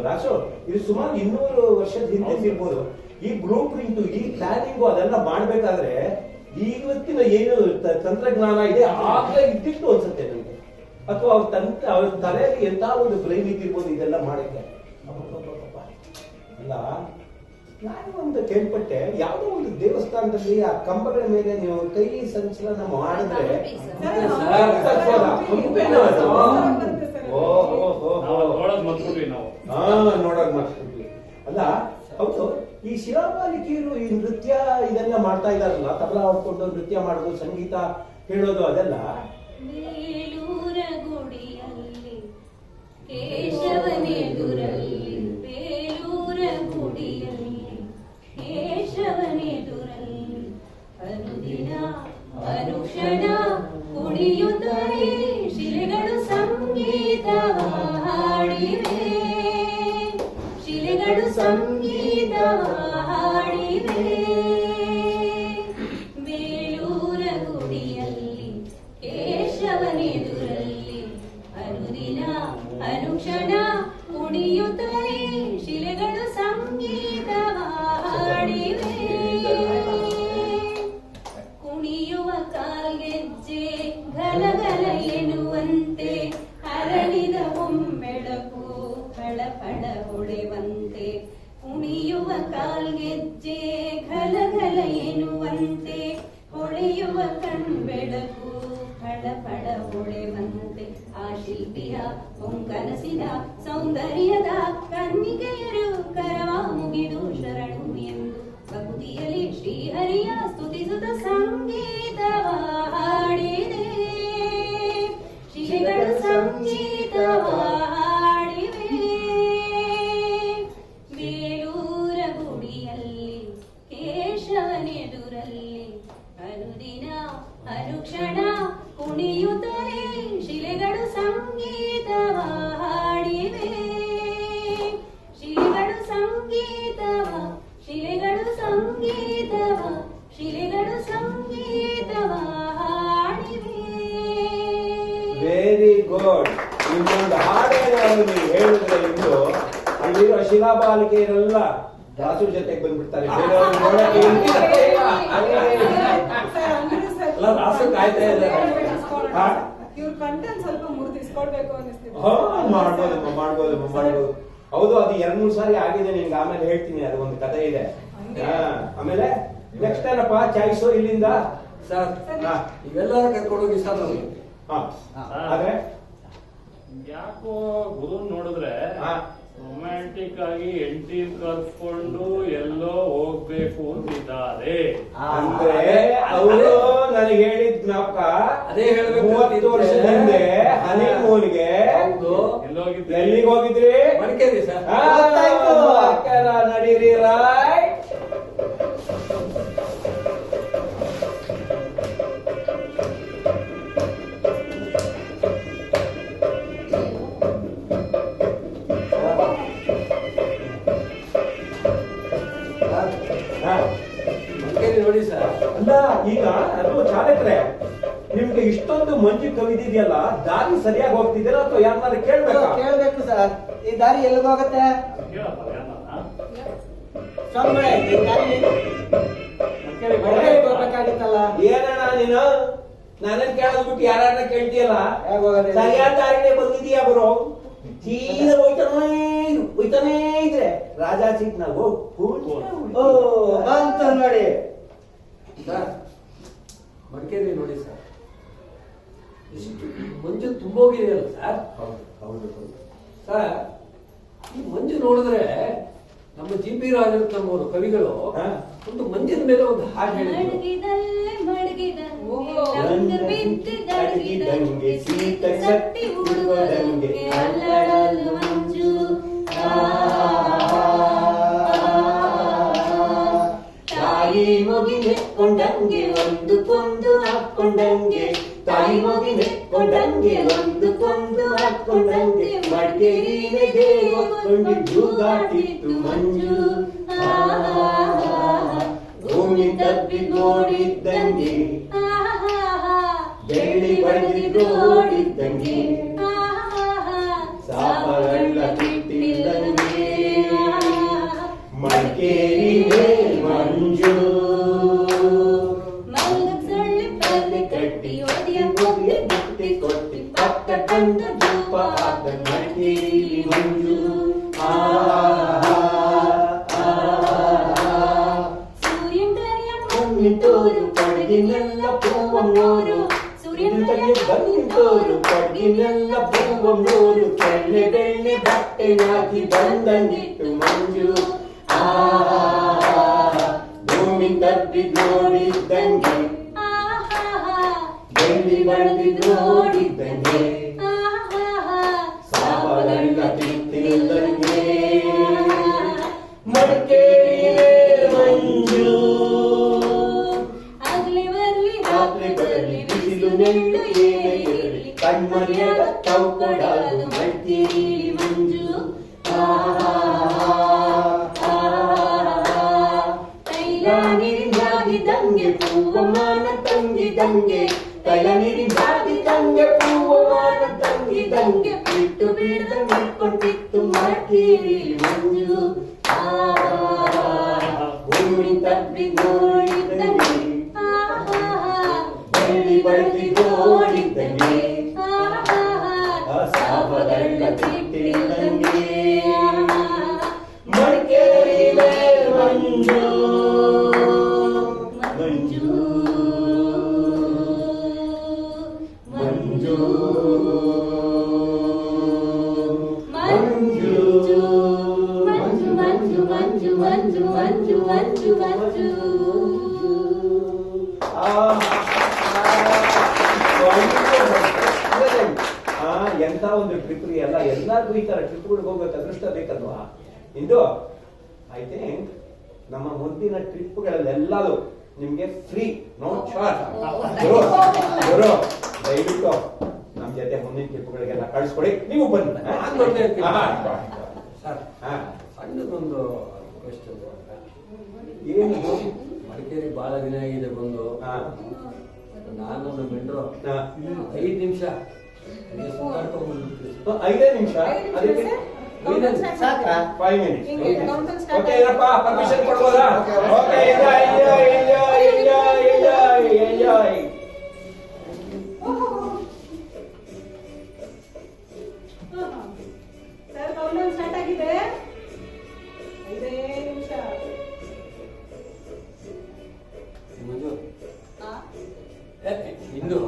ರಾಸು, ಇದು ಸುಮಾರು 200 ವರ್ಷದ ಹಿಂದೆ ಇರ್ಬೋದು. ಈ ಬ್ಲೂ ಪ್ರಿಂಟ್, ಈ ಪ್ಲಾನಿಂಗು ಅದೆಲ್ಲ ಮಾಡ್ಬೇಕಾದ್ರೆ ಇವತ್ತಿನ ಏನು ತಂತ್ರಜ್ಞಾನ ಇದೆ ಆಗ್ಲೇ ಇದ್ದಿತ್ತು ಅನ್ಸುತ್ತೆ ನನಗೆ. ಅಥವಾ ಅವ್ರ ತಲೆಯಲ್ಲಿ ಎಂತ ಒಂದು ಬ್ರೈನ್ ಇದ್ದಿರ್ಬೋದು ಇದೆಲ್ಲ ಮಾಡಕ್ಕೆ. ಅಲ್ಲ, ನಾನು ಒಂದು ಕೇಳ್ಪಟ್ಟೆ, ಯಾವುದೋ ಒಂದು ದೇವಸ್ಥಾನದಲ್ಲಿ ಆ ಕಂಬಗಳ ಮೇಲೆ ನೀವು ಕೈ ಸಂಚಲನ ಮಾಡಿದ್ರೆ ನೋಡೋದ್ ಮತ್ಬಿಟ್ವಿ ನಾವು. ನೋಡೋದ್ ಮಾಡ್ತಿದ್ವಿ. ಅಲ್ಲ, ಹೌದು, ಈ ಶಿಲಾಬಾಲಿಕೆಯರು ಈ ನೃತ್ಯ ಇದೆಲ್ಲ ಮಾಡ್ತಾ ಇದಾರಲ್ಲ, ತಬಲಾ ಹೊಡ್ಕೊಂಡು ನೃತ್ಯ ಮಾಡೋದು, ಸಂಗೀತ ಹೇಳೋದು, ಅದೆಲ್ಲ ಬೇಲೂರ ಗುಡಿಯಲ್ಲಿ ಕೇಶವನೆದುರಲ್ಲಿ, ಬೇಲೂರ ಗುಡಿಯಲ್ಲಿ ಕೇಶವನೆದುರಲ್ಲಿ, ಅನುದಿನ ಅನುಕ್ಷಣ ಕುಣಿಯುತ್ತಲೇ ಶಿಲೆಗಳು ಸಂಗೀತವ ಹಾಡಿವೆ, ಶಿಲೆಗಳು ಸಂಗೀತವ ಹಾಡಿವೆ, ಬೇಲೂರ ಗುಡಿಯಲ್ಲಿ ಕೇಶವನೆದುರಲ್ಲಿ ಸೌಂದರ್ಯದ ಕನ್ನಿಕೆಯರು ಕರವ ಮುಗಿದು ಶರಣು ಎಂದು ಭಕ್ತಿಯಲ್ಲಿ ಶ್ರೀಹರಿಯ ಸ್ತುತಿಸುತ್ತ ಸಂಗೀತವ ಹಾಡಿದೆ ಶಿಲೆಗಳು ಸಂಗೀತವ ಹಾಡಿವೆ ಬೇಲೂರ ಗುಡಿಯಲ್ಲಿ ಕೇಶವನೆದುರಲ್ಲಿ ಅನುದಿನ ಅನುಕ್ಷಣ ಕುಣಿಯುತ್ತಲೇ ಶಿಲೆಗಳು ಸಂಗೀತವ ಹಾಡಿವೆ ಶಿಲೆಗಳು ಸಂಗೀತವ ಶಿಲೆಗಳು ಸಂಗೀತವ ಶಿಲೆಗಳು ಸಂಗೀತವ ಹಾಡಿವೆ. Very good. ಇನ್ನೊಂದು ಹಾಡೇನಾದ್ರು ನೀವು ಹೇಳಿದ್ರೆ ಇನ್ನು ಅಲ್ಲಿರೋ ಶಿಲಾಬಾಲಿಕೆಯರೆಲ್ಲ ದಾಸು ಜೊತೆಗೆ ಬಂದ್ಬಿಡ್ತಾರೆ. ಬೇರೆಯವ್ರನ್ನ ನೋಡಕ್ಕೆ ಇರ್ತಿಲ್ಲ. ಅಲ್ಲ, ದಾಸು ಕಾಯ್ತಾ ಇದ್ದಾರೆ. ಹಾ? ಇವ್ರ ಕಂಟೆಂಟ್ ಸ್ವಲ್ಪ ಮುರಿದಿಸ್ಕೊಳ್ಬೇಕು ಅನಿಸ್ತಿದೆ. ಮಾಡ್ಬೋದು. ಹೌದು, ಅದು 2-3 ಸಾರಿ ಆಗಿದೆ. ನಿನ್ಗೆ ಆಮೇಲೆ ಹೇಳ್ತೀನಿ, ಅದು ಒಂದು ಕಥೆ ಇದೆ. ಆಮೇಲೆ ನೆಕ್ಸ್ಟ್ ಏನಪ್ಪ ಚಾಯ್ಸು ಇಲ್ಲಿಂದ? ಸರ್ ಹಾ. ಇವೆಲ್ಲರ ಕರ್ಕೊಂಡೋಗಿ ಸರ್ ನಾವು. ಹಾ. ಆದ್ರೆ ಯಾಕೋ ಗುರು ನೋಡಿದ್ರೆ ಹಾ. ರೊಮ್ಯಾಂಟಿಕ್ ಆಗಿ ಎಂಟಿ ಕರ್ಕೊಂಡು ಎಲ್ಲೋ ಹೋಗ್ಬೇಕು ಅಂತಿದ್ದಾರೆ. ಅಂದ್ರೆ ಅವರು ನನಗೆ ಹೇಳಿದ ಜ್ಞಾಪಕ, ಅದೇ ಹೇಳ್ಬೇಕು 30 ವರ್ಷದ ಹಿಂದೆ ಹನಿಮೂನ್ಗೆ ಹೌದು. ಎಲ್ಲೋಗಿದ್ದೆ? ಎಲ್ಲಿಗೆ ಹೋಗಿದ್ರಿ? ಮಡಿಕೇರಿ ಸರ್. ಅಕ್ಕರ ನಡೀರಿ ರಾಯ್. ಮಡಿಕೇರಿ ನೋಡಿ ಸರ್. ಅಲ್ಲ, ಈಗ ಅದು ಚಾಲಕರೇ, ನಿಮ್ಗೆ ಇಷ್ಟೊಂದು ಮಂಜು ಕವಿದಿದೆಯಲ್ಲ, ದಾರಿ ಸರಿಯಾಗಿ ಹೋಗ್ತಿದ್ದೀರಾ ಅಥವಾ ಯಾರನ್ನಾರು ಕೇಳ್ಬೇಕಾ? ಕೇಳ್ಬೇಕು ಸರ್. ಈ ದಾರಿ ಎಲ್ಲಿಗೆ ಹೋಗುತ್ತೆ? ಕೇಳಪ್ಪ ಯಾರನ್ನ? ಸ್ವಾಮಿಗಳೇ, ಈ ದಾರಿ ಮಡಿಕೇರಿ ಮಡಿಕೇರಿಗೆ ಹೋಗ್ಬೇಕಾಗಿತ್ತಲ್ಲ. ಏನಣ್ಣ ನೀನು ನಾನೇನ್ ಕೇಳದ್ಬಿಟ್ಟು ಯಾರನ್ನ ಕೇಳ್ತೀಯಲ್ಲ? ಹೇಗ್ ಹೋಗೋದು? ಸರಿಯಾದ ದಾರಿನೇ ಬಂದಿದೀಯಾ ಬರೋ? ಸೀದಾ ಹೋಯ್ತಾನೇ ಇದ್ರೆ ರಾಜಾ ಸೀಟ್ ನಾವು ಓ, ಬಂತು ನೋಡಿ. ಸರ್ ಮಡಿಕೇರಿ ನೋಡಿ ಸರ್, ಇಷ್ಟು ಮಂಜು ತುಂಬೋಗಿದೆಯಲ್ಲ ಸರ್. ಹೌದು. ಸರ್ ಈ ಮಂಜು ನೋಡಿದ್ರೆ ನಮ್ಮ GP ರಾಜರತ್ನಮ್ಮವರು ಕವಿಗಳು ಒಂದು ಮಂಜಿನ ಮೇಲೆ ಒಂದು ಹಾಡು ಹೇಳಿದ್ರು. ಮಡಗಿದಲ್ಲೇ ಮಡಗಿದಂಗೆ ಓಹೋ. ಲಂಗರ್ ಬಿದ್ದಿದ್ದಡಗಿದಂಗೆ ಸೀತ ಸತ್ತಿ ಉಡುವದಂಗೆ ಅಲ್ಲಡಲು ಮಂಜು ತಾಯಿ ಮಗಿ ನೆಕ್ಕೊಂಡಂಗೆ ಒಂದಕ್ಕೊಂದು ಹಾಕೊಂಡಂಗೆ ತಾಯಿ ಮಗಿ ನೆಕ್ಕೊಂಡಂಗೆ ಒಂದಕ್ಕೊಂದು ಹಾಕೊಂಡಂಗೆ ಮಡಿಕೇರಿಗೆ ಹೊತ್ಕೊಂಡು ಜೂಗಾಟಿತ್ತು ಮಂಜು ಭೂಮಿ ತಪ್ಪಿ ನೋಡಿದ್ದಂಗೆ ಬೆಳ್ಳಿ ಬಡಿದು ನೋಡಿದ್ದಂಗೆ ಸಾಪಗಳ್ಳ ಬಿಟ್ಟಿದ್ದಂಗೆ ಮಡಿಕೇರಿ ಮಂಜು ಮಲ್ಲಕ್ ಸೊಳ್ಳೆ ಪಲ್ಲೆ ಕಟ್ಟಿ ಒದಿಯ ಕೊದ್ದೆ ಬುಟ್ಟಿ ಕೊಟ್ಟಿ ಪಕ್ಕ ತಂದ ಜೂಪ ಹಾಕ ಮಡಿಕೇರಿ ಮಂಜು ಬಂದಿದ್ದೋರು ಕೊಡಗಿನೆಲ್ಲ ಪೂವಮ್ಮೋರು ಸೂರ್ಯನ ಬಂದಿದ್ದೋರು ಕೊಡಗಿನೆಲ್ಲ ಪೂವಮ್ಮೋರು ಕೆಳ್ಳೆ ಬೆಳ್ಳೆ ಬಟ್ಟೆನಾಗಿ ಬಂದಂಗಿತ್ತು ಮಂಜು ಭೂಮಿ ತಪ್ಪಿ ನೋಡಿದ್ದಂಗೆ ಬೆಳ್ಳಿ ಬಳಿದು ನೋಡಿದ್ದಂಗೆ ಸಾವಗಳ್ಳ ತಿತ್ತಿಲ್ದಂಗೆ ಮಡಿಕೇರಿ ಮಂಜು ರಾತ್ರಿ ಬರಲಿ ಬಿಸಿಲು ನೆಲ್ಲು ಏನೇ ಇರಲಿ ಕಣ್ಮರಿಯದ ಚೌಕಡಾದು ಮಡಿಕೇರಿ ಮಂಜು ತೈಲ ನೀರಿನಾಗಿದ್ದಂಗೆ ಪೂವಮಾನ ತಂಗಿದಂಗೆ ತೈಲ ನೀರಿನಾಗಿದ್ದಂಗೆ ಪೂವಮಾನ ತಂಗಿದಂಗೆ ಬಿಟ್ಟು ಬಿಡದ ನಿಂತ್ಕೊಂಡಿತ್ತು ಮಡಿಕೇರಿ ಮಂಜು ಭೂಮಿ ತಪ್ಪಿ ನೋಡಿದ್ದಂಗೆ ಬೆಳ್ಳಿ ಬಳಿದು ನೋಡಿದ್ದಂಗೆ ಸಾಪಗಳ್ಳ ತಿಟ್ಟಿದ್ದಂಗೆ ಮಡಿಕೇರಿ ಮಂಜು ಮಂಜು ಮಂಜು ಮಂಜು ಮಂಜು ಮಂಜು. ಎಂತ ಒಂದು ಟ್ರಿಪ್ ಎಲ್ಲ ಎಲ್ಲರಿಗೂ ಈ ತರ ಟ್ರಿಪ್ಗಳಿಗೆ ಹೋಗ್ಬೇಕು ಅದೃಷ್ಟ ಬೇಕಲ್ವಾ ಇಂದು ಐ ಥಿಂಕ್ ನಮ್ಮ ಮುಂದಿನ ಟ್ರಿಪ್ಗಳಲ್ಲೆಲ್ಲದು ನಿಮ್ಗೆ ಫ್ರೀ ನೋ ಚಾರ್ಜ್. ಗುರು ದಯವಿಟ್ಟು ನಮ್ ಜೊತೆ ಮುಂದಿನ ಟ್ರಿಪ್ಗಳಿಗೆಲ್ಲ ಕಳಿಸ್ಕೊಡಿ, ನೀವು ಬನ್ನಿ. ನಾನ್ ಬರ್ತಾ ಇರ್ತೀನಿ. ಸರ್ ಹಾ. ಸಣ್ಣದೊಂದು ಕ್ವೆಶ್ಚನ್. ಏನು ಮಡಿಕೇರಿ ಬಹಳ ದಿನ ಆಗಿದೆ ಬಂದು. ಹಾ. ನಾನು ನಮ್ಮ ಮೆಂಡ್ರು ಹಾ. 5 ನಿಮಿಷ ಸುತ್ತಾಡ್ಕೊಂಡ್ಬಿಡ್ತೀವಿ. 5 ನಿಮಿಷ ಅದಕ್ಕೆ ಸಾಕಾ? 5 minutes. ಹಿಂಗೆ countdown start ಓಕೆ ಏನಪ್ಪ ಪರ್ಮಿಷನ್ ಕೊಡ್ಬೋದಾ? Okay enjoy enjoy enjoy enjoy enjoy enjoy. Sir countdown start ಆಗಿದೆ. 5 ನಿಮಿಷ. ಮಂಜು ಆ? ಇಂದು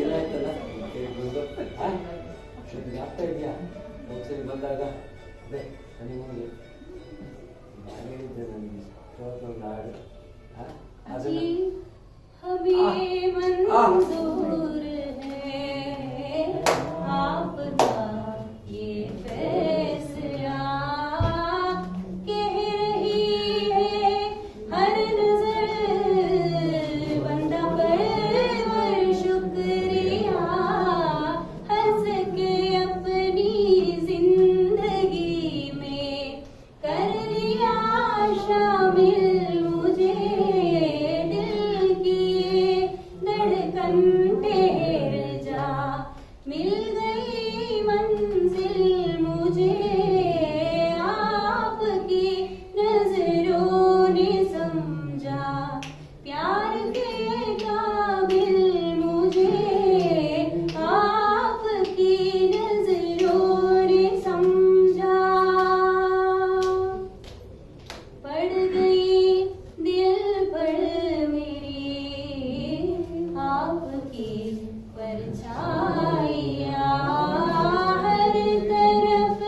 ಏನಾಯ್ತಲ್ಲ ಆಗ್ತಾ ಇದೆಯಾ? ಒಂದ್ಸರಿ ಬಂದಾಗ ಅದೇ ಹನಿಮೂನ್ಗೆ ನಾನು ಹೇಳಿದ್ದೆ ನನಗೆ ಇಷ್ಟವಾದ ಹಾಡು. जी हमें मंजूर है आपका ये फैसला, कह रही है हर नजर बंदा पर शुक्रिया, हंस के अपनी जिंदगी में कर दिया शामिल मुझे, धड़कन ठहर जा, मिल गई मंजिल मुझे, आपकी नजरों ने समझा, प्यार के काबिल मुझे, आपकी नजरों ने समझा, पड़ गई दिल पर मेरी आपकी परछाइयाँ, हर तरफ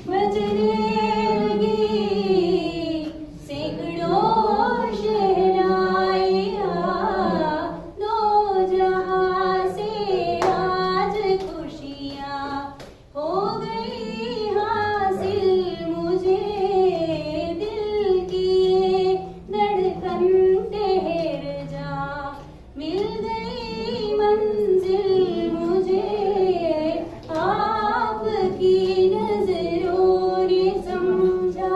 बजने लगी सैकड़ों शहनाइयाँ, दो जहाँ से आज खुशियाँ हो गई हासिल मुझे, दिल की धड़कन ठहर जा, मिल गई मंजिल मुझे, आपकी नजरों ने समझा.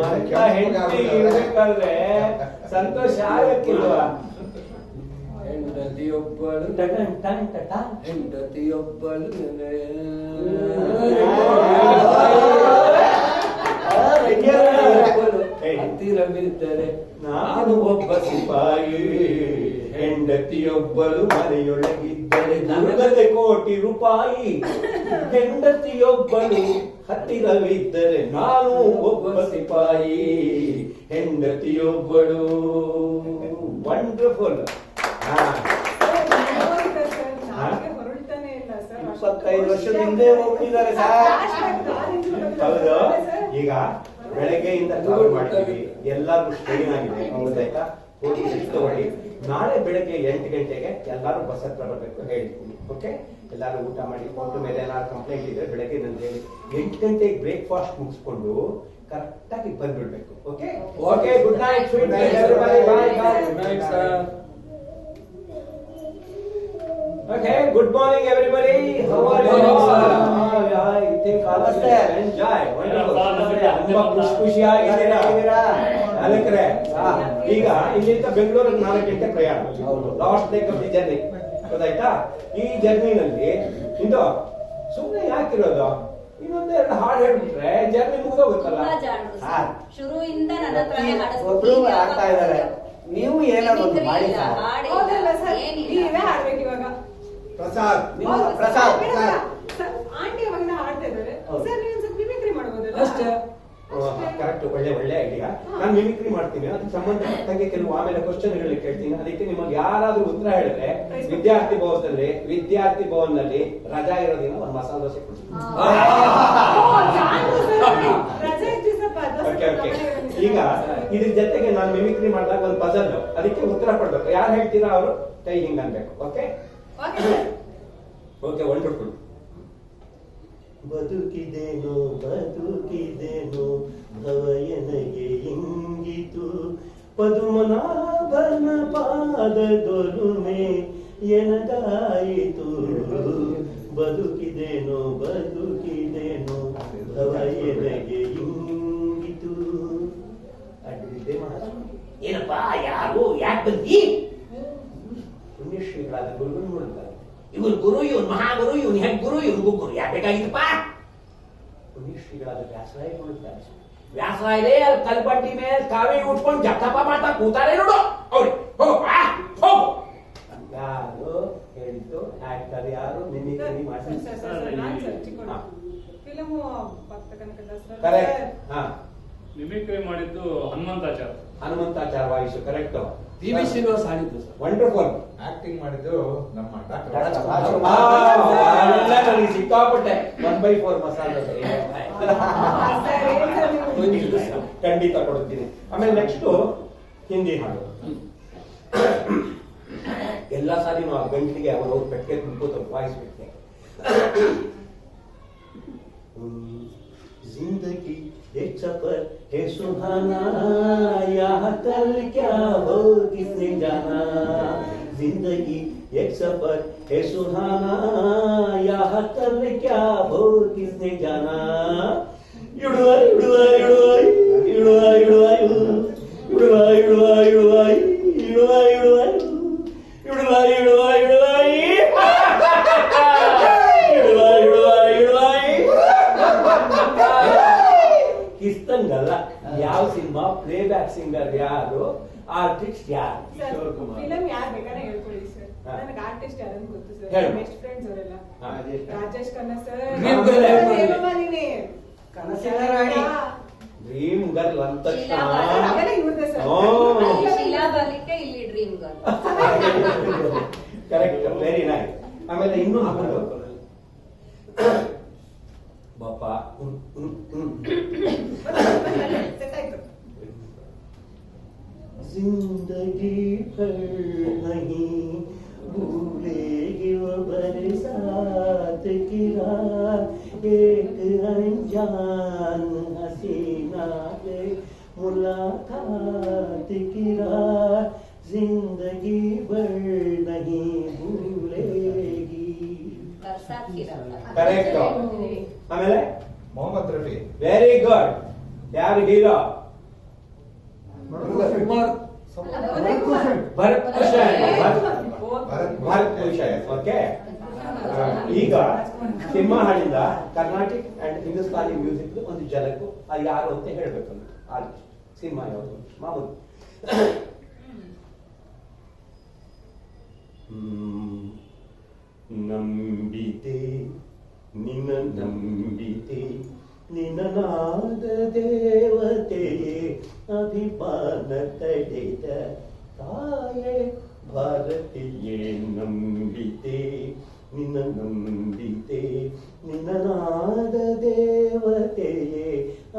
ಅಂತ ಹೆಂಡತಿ ಇರ್ಬೇಕಾದ್ರೆ ಸಂತೋಷ ಆಗಕ್ಕಿಲ್ವಾ? ಹೆಂಡತಿಯೊಬ್ಬಳು ಟನ್ ಟನ್ ಟನ್. ಹೆಂಡತಿಯೊಬ್ಬಳು ಹತ್ತಿರವಿದ್ದರೆ ನಾನು ಒಬ್ಬ ಸಿಪಾಯಿ, ಹೆಂಡತಿಯೊಬ್ಬಳು ಮನೆಯೊಳಗಿದ್ದರೆ ನಗದೆ ಕೋಟಿ ರೂಪಾಯಿ, ಹೆಂಡತಿಯೊಬ್ಬಳು ಹತ್ತಿರವಿದ್ದರೆ ನಾನು ಒಬ್ಬ ಸಿಪಾಯಿ, ಹೆಂಡತಿಯೊಬ್ಬಳು. ವಂಡರ್ಫುಲ್. ನಾಲ್ಗೆ ಹೊರಡ್ತಾನೆ ಇಲ್ಲ ಸರ್. 25 ವರ್ಷದ ಹಿಂದೆ ಹೋಗ್ತಿದ್ದಾರೆ ಸರ್. ಹೌದು. ಈಗ ಬೆಳಗ್ಗೆಯಿಂದ ಕವರ್ ಮಾಡಿದ್ವಿ, ಎಲ್ಲಾರು ಸ್ಟ್ರೈನ್ ಆಗಿದೆ, ಗೊತ್ತಾಯ್ತಾ? ಹೋಗಿ ರೆಸ್ಟ್ ತಗೊಳ್ಳಿ. ನಾಳೆ ಬೆಳಗ್ಗೆ 8 ಗಂಟೆಗೆ ಎಲ್ಲಾರು ಬಸ್ ಹತ್ರ ಬರಬೇಕು ಹೇಳ್ತೀನಿ. ಓಕೆ, ಎಲ್ಲಾರು ಊಟ ಮಾಡಿ ಕೊಟ್ಟು ಮೇಲೆ ಏನಾದ್ರು ಕಂಪ್ಲೇಂಟ್ ಇದ್ರೆ ಬೆಳಗ್ಗೆ ನಂದು ಹೇಳಿ 8 ಗಂಟೆಗೆ ಬ್ರೇಕ್ಫಾಸ್ಟ್ ಮುಗಿಸ್ಕೊಂಡು ಕರೆಕ್ಟ್ ಆಗಿ ಬಂದ್ಬಿಡ್ಬೇಕು. Okay okay, good night sweet everybody, bye bye. Good night sir. Okay, good morning everybody. How are you? Good morning, sir. I think all of you enjoy. Wonderful. ತುಂಬಾ ಖುಷಿಯಾಗಿದ್ದೀರಾ ಅಲ್ಲಕ್ರೆ? ಈಗ ಇಲ್ಲಿಂದ ಬೆಂಗಳೂರಿಗೆ 4 ಗಂಟೆ ಪ್ರಯಾಣ, last leg of the journey, ಗೊತ್ತಾಯ್ತಾ? ಈ ಜರ್ನಿನಲ್ಲಿ ಇದು ಸುಮ್ಮನೆ ಯಾಕಿರೋದು? ಇನ್ನೊಂದೆರಡು ಹಾಡು ಹೇಳ್ಬಿಟ್ರೆ ಜರ್ನಿ ಮುಗಿದೋಗುತ್ತಲ್ಲ. ತುಂಬಾ ಜಾಣರು ಸರ್. ಶುರುವಿಂದ ನನ್ನ ಹತ್ರನೇ ಒಬ್ರು ಆಗ್ತಾ ಇದ್ದಾರೆ. ನೀವು ಏನಾದ್ರು ಒಂದು ಮಾಡಿ ಸರ್. ಹೌದಲ್ಲ ಸರ್, ನೀವೇ ಹಾಡ್ಬೇಕು ಇವಾಗ. ಪ್ರಸಾದ್ ನಿಮ್ಮ ಪ್ರಸಾದ್ ಸರ್. ಆಂಟಿ ಅವಾಗಿಂದ ಹಾಡ್ತಾ ಇದ್ದಾರೆ ಹೌದು. ಸರ್, ನೀವು ಸ್ವಲ್ಪ ಮಿಮಿಕ್ರಿ ಮಾಡ್ಬೋದಲ್ಲ? ಅಷ್ಟೇ. ಕರೆಕ್ಟ್. ಒಳ್ಳೆ ಒಳ್ಳೆ ಐಡಿಯಾ. ನಾನು ಮಿಮಿಕ್ರಿ ಮಾಡ್ತೀನಿ, ಅದಕ್ಕೆ ಸಂಬಂಧಪಟ್ಟಂಗೆ ಕೆಲವು ಆಮೇಲೆ ಕ್ವಶನ್ಗಳನ್ನ ಕೇಳ್ತೀನಿ. ಅದಕ್ಕೆ ನಿಮಗೆ ಯಾರಾದ್ರೂ ಉತ್ತರ ಹೇಳಿದ್ರೆ ವಿದ್ಯಾರ್ಥಿ ಭವನ್ನಲ್ಲಿ ರಜಾ ಇರೋದಿನ ಒಂದು ಮಸಾಲೆ ದೋಸೆ ಕೊಡ್ತೀನಿ. ರಜೆ ಇಟ್ಟಿಸಪ್ಪ, ಓಕೆ ಓಕೆ. ಈಗ ಇದ್ರ ಜೊತೆಗೆ ನಾನು ಮಿಮಿಕ್ರಿ ಮಾಡಿದಾಗ ಒಂದು ಪಜಲ್, ಅದಕ್ಕೆ ಉತ್ತರ ಕೊಡ್ಬೇಕು. ಯಾರು ಹೇಳ್ತೀರಾ ಅವರು ಕೈ ಹಿಂಗ್ ಅನ್ಬೇಕು. Okay okay, wonderful. ಬದುಕಿದೇನು ಭವಯನಗೆ ಇಂಗಿತು ಪದುಮನಾಭನ ಪಾದದೊಲುಮೆ ಎನಗಾಯಿತು. ಬದುಕಿದೇನು ಭವಯನಗೆ ಇಂಗಿತು. ಅಡ್ಡಿದ್ದೆ ಮಹಾರಾಜ. ಏನಪ್ಪ, ಯಾರು, ಯಾಕೆ ಬಂದಿ? ಪುಣ್ಯಶ್ರೀಗಳಾದ ಗುರುಗಳು ನೋಡ್ತಾರೆ. ಇವ್ರ ಗುರು, ಇವ್ರ ಮಹಾಗುರು, ಇವ್ನ ಹೆಗ್ ಗುರು, ಇವ್ರಿಗೂ ಗುರು ಯಾಕೆ ಬೇಕಾಗಿತ್ತಪ್ಪ? ಪುಣ್ಯಶ್ರೀಗಳಾದ ವ್ಯಾಸರಾಯ ನೋಡ್ತಾರೆ. ವ್ಯಾಸರಾಯರೇ ಅಲ್ಲಿ ಕಲ್ಬಡ್ಡಿ ಮೇಲೆ ಕಾವಿ ಉಟ್ಕೊಂಡು ಜಪ್ಪ ಮಾಡ್ತಾ ಕೂತಾರೆ ನೋಡು. ಅವ್ರಿ ಹೋಗು. ಯಾರು ಹೇಳಿದ್ದು? ಆಕ್ಟರ್ ಯಾರು? ಮಿಮಿಕ್ರಿ ಮಾಡ್ತಾರೆ. ಫಿಲಮ್ ಭಕ್ತ ಕನಕ ದಾಸರ. ಕರೆಕ್ಟ್. ಹಾ, ಮಿಮಿಕ್ರಿ ಮಾಡಿದ್ದು Hanumantacharya voice correct. P V Srinivas ಆಡಿದ್ದು ಸರ್. ವಂಡರ್ಫುಲ್. ಆಕ್ಟಿಂಗ್ ಮಾಡಿದ್ದು ನಮ್ಮ ಡಾಕ್ಟರ್ ನನಗೆ ಸಿಕ್ಕಾಪಟ್ಟೆ 1/4 ಮಸಾಲೆ ಖಂಡಿತ ಕೊಡುತ್ತೀನಿ. ಆಮೇಲೆ ನೆಕ್ಸ್ಟ್ ಹಿಂದಿ ಹಾಡು. ಎಲ್ಲ ಸಾರಿ ನಾವು ಗಂಟಲಿಗೆ ಅವರು ಪೆಟ್ಟಿಗೆ ತುಂಬ್ಕೋತ ವಾಯ್ಸ್ ಬಿಟ್ಟೆ. जिंदगी एक सफर है सुहाना, यहाँ कल क्या हो किसने जाना. जिंदगी एक सफर है सुहाना, यहाँ कल क्या हो किसने जाना. युड़वाई युड़वाई युड़वाई युड़वाई युड़वाई युड़वाई युड़वाई युड़वाई युड़वाई युड़वाई युड़वाई युड़वाई युड़वाई ಕಿಸ್ತಂಗಲ್ಲ. ಯಾವ ಸಿನಿಮಾ ಪ್ಲೇ ಬ್ಯಾಕ್ ಸಿಂಗರ್ ಯಾರು, ಆರ್ಟಿಸ್ಟ್ ಯಾರು? ಫಿಲಮ್ ಯಾರು ಬೇಕಾದ್ರೆ ಹೇಳ್ಕೊಳ್ಳಿ ಸರ್. ನನಗೆ ಆರ್ಟಿಸ್ಟ್ ಯಾರಂತ ಗೊತ್ತು ಸರ್. ಹೇಳು. ಬೆಸ್ಟ್ ಫ್ರೆಂಡ್ಸ್ ಅವರೆಲ್ಲ. ಹಾ. Rajesh Khanna sir, dream girl. Hemamalini, ಕನಸಿನ ರಾಣಿ. ಡ್ರೀಮ್ ಗರ್ಲ್ ಅಂತ ಅವೆಲ್ಲ ಇವ್ರದ್ದೇ ಸರ್. ಶೀಲಾ ಬಾಲಿಕೆ, ಇಲ್ಲಿ dream girl. Correct, very nice. ಆಮೇಲೆ ಇನ್ನೂ ಹಾಕೊಂಡು ಬಾಪ ಸೆಟ್ ಆಯ್ತು. जिंदगी भर नहीं भूलेगी वो बरसात की रात, एक अनजान हसीना से मुलाकात की रात, जिंदगी भर नहीं भूलेगी. ಕರೆಕ್ಟ್. ಆಮೇಲೆ ಮೊಹಮ್ಮದ್ ರಫಿ. Very good. ಯಾರು ಹೀರೋ? ಕುಮಾರ್ ಭರತ್ ಭೂಷಣ್. ಭರತ್ ಭೂಷಣ್. ಓಕೆ. ಈಗ ಸಿನಿಮಾ ಹಾಡಿಂದ ಕರ್ನಾಟಿಕ್ ಅಂಡ್ ಹಿಂದೂಸ್ತಾನಿ ಮ್ಯೂಸಿಕ್ ಒಂದು ಜಲಕು ಅದು ಯಾರು ಅಂತ ಹೇಳ್ಬೇಕು. ಆ ಸಿನಿಮಾ ಯಾವುದು? ಮಾಮೂಲಿ. ನಂಬಿತೆ ನಿನ್ನ ನಂಬಿತೆ ನಿನ್ನನಾದ ದೇವತೆಯೇ ಅಭಿಮಾನ ತಡೆದ ತಾಯೇ ಭಾರತೀಯೇ ನಂಬಿತೆ ನಿನ್ನ ನಂಬಿತೆ ನಿನ್ನನಾದ ದೇವತೆಯೇ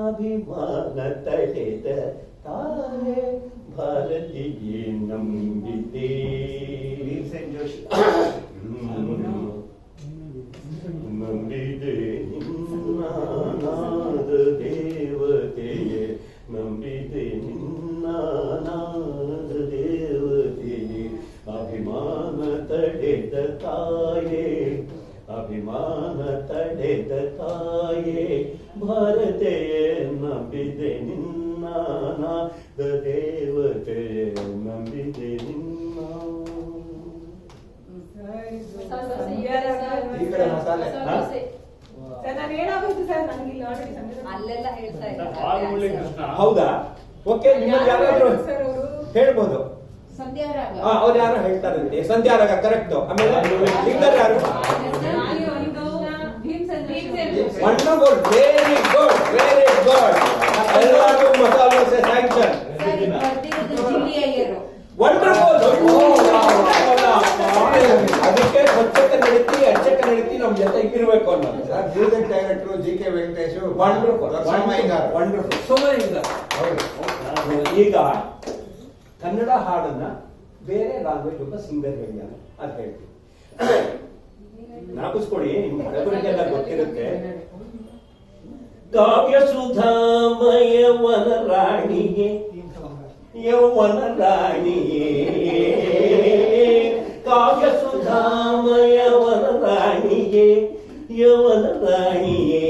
ಅಭಿಮಾನ ತಡೆದ ತಾಯೇ ಭಾರತೀಯೇ ನಂಬಿತೆ. ಜೋಶಿ. ನಂಬಿದೆ ನಿನ್ನಾದ ದೇವತೆಯೇ, ನಂಬಿದೆ ನಿನ್ನಾದ ದೇವತೆಯೇ, ಅಭಿಮಾನ ತಡೆದ ತಾಯೇ, ಅಭಿಮಾನ ತಡೆದ ತಾಯೇ ಭಾರತೆಯೇ, ನಂಬಿದೆ ನಿನ್ನಾದ ದೇವತೆಯೇ, ನಂಬಿದೆ ನಿನ್ನ. ಈ ಕಡೆ ಮಸಾಲೆ. ಸರ್ ನಾನು ಏನಾಗುತ್ತೆ ಸರ್, ನನಗೆ ಇಲ್ಲಿ ಆಲ್ರೆಡಿ ಅಲ್ಲೆಲ್ಲ ಹೇಳ್ತಾ ಬಾಲಮುರಳಿ ಇದ್ದಾರೆ. ಕೃಷ್ಣ. ಹೌದಾ? ಓಕೆ, ನಿಮಗೆ ಯಾರಾದ್ರೂ ಸರ್ ಅವರು ಹೇಳ್ಬೋದು. ಸಂಧ್ಯಾರಾಗ. ಅವ್ರು ಯಾರು ಹೇಳ್ತಾರಂತೆ. ಸಂಧ್ಯಾರಾಗ ಕರೆಕ್ಟ್. ಆಮೇಲೆ ಸಿಂಗರ್ ಯಾರು? Wonderful, very good, very good. ಎಲ್ಲರೂ was almost a sanction. Sir ಇದು ಬರ್ದಿರೋದು ಜಿಲ್ಲಿ ಅಯ್ಯರು. Wonderful. ಅದಕ್ಕೆ ಸ್ವಚ್ಛತೆ ನಡೀತಿ ಅರ್ಚಕ ನಡೀತಿ ನಮ್ ಜೊತೆ ಇರ್ಬೇಕು ಅನ್ನೋದು. Music director GK. Venkatesh wonderful wonderful. Somalinga ಈಗ ಕನ್ನಡ ಹಾಡನ್ನ ಬೇರೆ ಲ್ಯಾಂಗ್ವೇಜ್ ಒಬ್ಬ ಸಿಂಗರ್ ಹೇಳಿದಾನೆ ಅಂತ ಹೇಳ್ತೀವಿ. ನಾಪಿಸ್ಕೊಡಿ, ನಿಮ್ ಹಳಬರಿಗೆಲ್ಲ ಗೊತ್ತಿರುತ್ತೆ. ಕಾವ್ಯ ಸುಧಾಮಯ ವನ ರಾಣಿಗೆ ಯೌವನ ರಾಣಿಯೇ, ಕಾವ್ಯ ಸುಧಾಮಯ ವನ ರಾಣಿಯೇ ಯೌವನ ರಾಣಿಯೇ,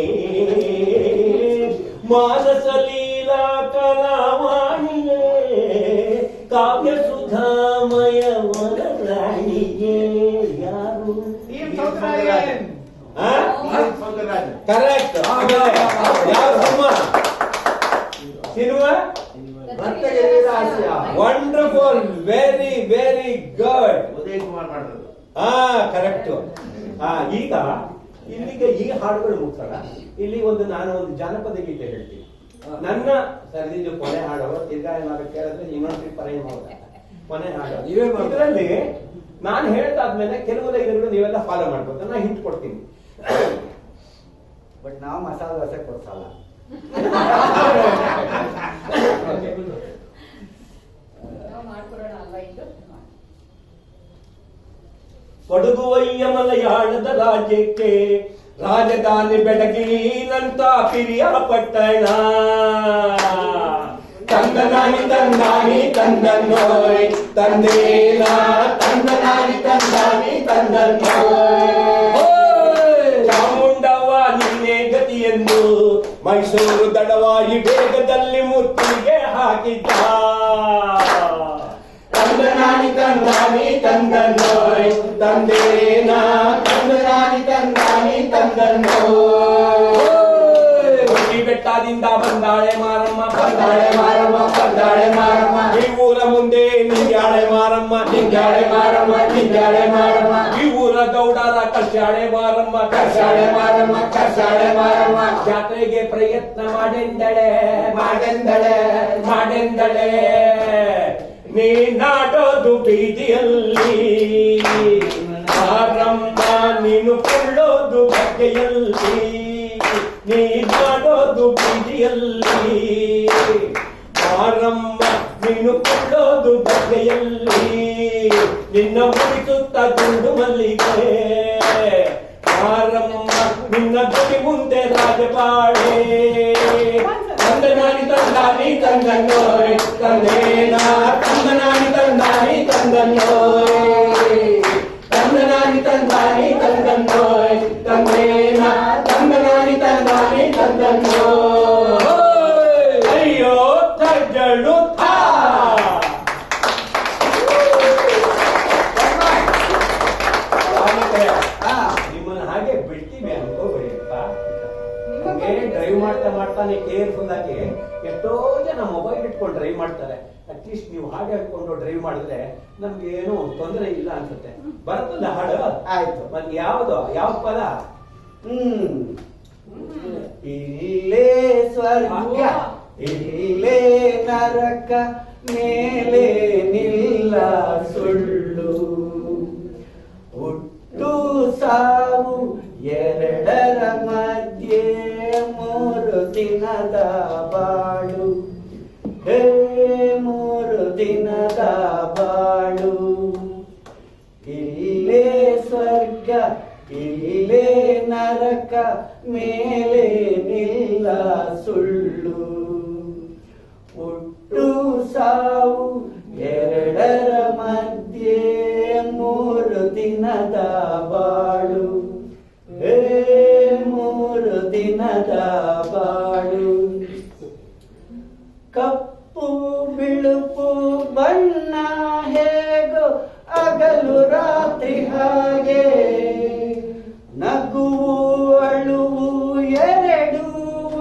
ಮಾನಸ ಲೀಲಾ ಕಲಾವಾಣಿಯೇ, ಕಾವ್ಯ ಸುಧಾಮಯ ವನ ರಾಣಿಯೇ. ಯಾರು? ಕರೆಕ್ಟ್. ಯಾವ cinema? Wonderful, very very good. Uday Kumar ಮಾಡಿದ್ರು. ಕರೆಕ್ಟ್. ಈಗ ಇಲ್ಲಿಗೆ ಈ ಹಾಡುಗಳು ಮುಗ್ಸೋಣ. ಇಲ್ಲಿ ನಾನು ಒಂದು ಜಾನಪದ ಗೀತೆ ಹೇಳ್ತೀನಿ. ನನ್ನ ಸರಿದಿದ್ದು ಕೊನೆ ಹಾಡು. ತಿರ್ಗಾ ಏನಾದ್ರು ಕೇಳಿದ್ರೆ ಇನ್ನೊಂದು ಪರ ಕೊನೆ ಹಾಡು ನೀವೇ ಮಾಡಿ. ಇದರಲ್ಲಿ ನಾನು ಹೇಳ್ದಾದ್ಮೇಲೆ ಕೆಲವು ಲೈನ್ಗಳು ನೀವೆಲ್ಲ ಫಾಲೋ ಮಾಡ್ಬೋದು. ನಾನು ಹಿಂಟ್ ಕೊಡ್ತೀನಿ. ಬಟ್ ನಾವು ಮಸಾಲೆ ದೋಸೆ ಕೊಡ್ಸಲ್ಲ. ನಾವು ಮಾಡ್ಕೊಡೋಣ ಅಲ್ವಾ ಇದು? ಕೊಡಗುವಯ್ಯ ಮಲಯಾಳದ ರಾಜ್ಯಕ್ಕೆ ರಾಜಧಾನಿ ಬೆಡಗಿನಂತ ಪಿರಿಯ ಪಟ್ಟಣ. ತಂದನಾನಿ ತಂದಾನಿ ತಂದನ್ನೋಯ್ ತಂದೇನ, ತಂದನಾನಿ ತಂದಾನಿ ತಂದನ್ನೋಯ್. ಚಾಮುಂಡವ್ವ ನಿನ್ನೆ ಗತಿಯನ್ನು ಮೈಸೂರು ದಡವಾಯಿ ಬೇಗದಲ್ಲಿ ಮುತ್ತಿಗೆ ಹಾಕಿದ್ದ. ತಂದನಾನಿ ತಂದಾನಿ ತಂದನ್ನೋಯ್ ತಂದೇನ, ತಂದನಾನಿ ತಂದಾನಿ ತಂದನ್ನೋಯ್. ಬೆಟ್ಟದಿಂದ ಬಂದಾಳೆ ಮಾರಮ್ಮ, ಬಂದಾಳೆ ಮಾರಮ್ಮ, ಬಂದಾಳೆ ಮಾರಮ್ಮ. ಈ ಊರ ಮುಂದೆ ನಿಂಗ್ಯಾಳೆ ಮಾರಮ್ಮ, ನಿಂಗ್ಯಾಳೆ ಮಾರಮ್ಮ, ನಿಂಗ್ಯಾಳೆ ಮಾರಮ್ಮ. ಈ ಊರ ಗೌಡರ ಕರ್ಸಾಳೆ ಮಾರಮ್ಮ, ಕರ್ಸಾಳೆ ಮಾರಮ್ಮ, ಕರ್ಸಾಳೆ ಮಾರಮ್ಮ. ಜಾತ್ರೆಗೆ ಪ್ರಯತ್ನ ಮಾಡೆಂದಳೆ, ಮಾಡೆಂದಳೆ, ಮಾಡೆಂದಳೆ. ನೀನಾಡೋದು ಬೀದಿಯಲ್ಲಿ ಮಾರಮ್ಮ, ನೀನು ಕೊಳ್ಳೋದು ಬಗೆಯಲ್ಲಿ. ನೀನಾಡೋದು ಬೀದಿಯಲ್ಲಿ ಮಾರಮ್ಮ, ನೀನು ಕೊಳ್ಳೋದು ಬಗೆಯಲ್ಲಿ. ನಿನ್ನ ಮುಡಿಸುತ್ತ ದುಂಡು ಮಲ್ಲಿಗೆ ಮಾರಮ್ಮ, ನಿನ್ನ ಗುಡಿ ಮುಂದೆ ರಾಜಪಾಳೆ. ತಂದನಾನಿ ತಂದಾನಿ ತಂದನ್ನೋಯ್ ತಂದೇನ, ತಂದನಾನಿ ತಂದಾನಿ ತಂದನ್ನೋಯ್, ತಂದನಾನಿ ತಂದಾನಿ ತಂದನ್ನೋಯ್ ತಂದೇನ, ತಂದನಾನಿ ತಂದಾನಿ ತಂದನ್ನೋಯ್. ಅಯ್ಯೋ ತಜ್ಜಳು ಥಾ. ನಿಮ್ಮನ್ನ ಹಾಗೆ ಬಿಡ್ತೀವಿ ಅನ್ಕೋಬೇಡಪ್ಪ. ಹಂಗೆ ಡ್ರೈವ್ ಮಾಡ್ತಾ ಮಾಡ್ತಾನೆ ಕೇರ್ಫುಲ್ ಆಗಿ ಎಷ್ಟೋ ಜನ ಮೊಬೈಲ್ ಇಟ್ಕೊಂಡು ಡ್ರೈವ್ ಮಾಡ್ತಾರೆ. ಅಟ್ಲೀಸ್ಟ್ ನೀವು ಹಾಗೆ ಹಾಕೊಂಡು ಡ್ರೈವ್ ಮಾಡಿದ್ರೆ ನಮ್ಗೆ ಏನೋ ತೊಂದರೆ ಇಲ್ಲ ಅನ್ಸುತ್ತೆ. ಬರ್ತಲ್ಲ ಹಾಡು? ಆಯ್ತು. ಮತ್ತೆ ಯಾವ್ದು ಯಾವ ಪದ? ಇಲ್ಲೇ ಸ್ವರ್ಗ ಇಲ್ಲೇ ನರಕ, ಮೇಲೆ ನಿಲ್ಲ ಸುಳ್ಳು, ಹುಟ್ಟು ಸಾವು ಎರಡರ ಮಧ್ಯೆ 3 ದಿನದ ಬಾಳು. ಹೇ 3 ದಿನದ ಬಾಳು. ಇಲ್ಲೇ ಸ್ವರ್ಗ ಇಲ್ಲೇ ನರಕ, ಮೇಲೆ ನಿಲ್ಲ ಸುಳ್ಳು, ಹುಟ್ಟು ಸಾವು ಎರಡರ ಮಧ್ಯೆ 3 ದಿನದ ಬಾಳು. ಹೇ 3 ದಿನದ ಬಾಳು. ಕಪ್ಪು ಬಿಳುಪು ಬಣ್ಣ ಹೇಗೋ ಹಗಲು ರಾತ್ರಿ ಹಾಗೆ, ನಗುವು ಅಳುವು ಎರಡು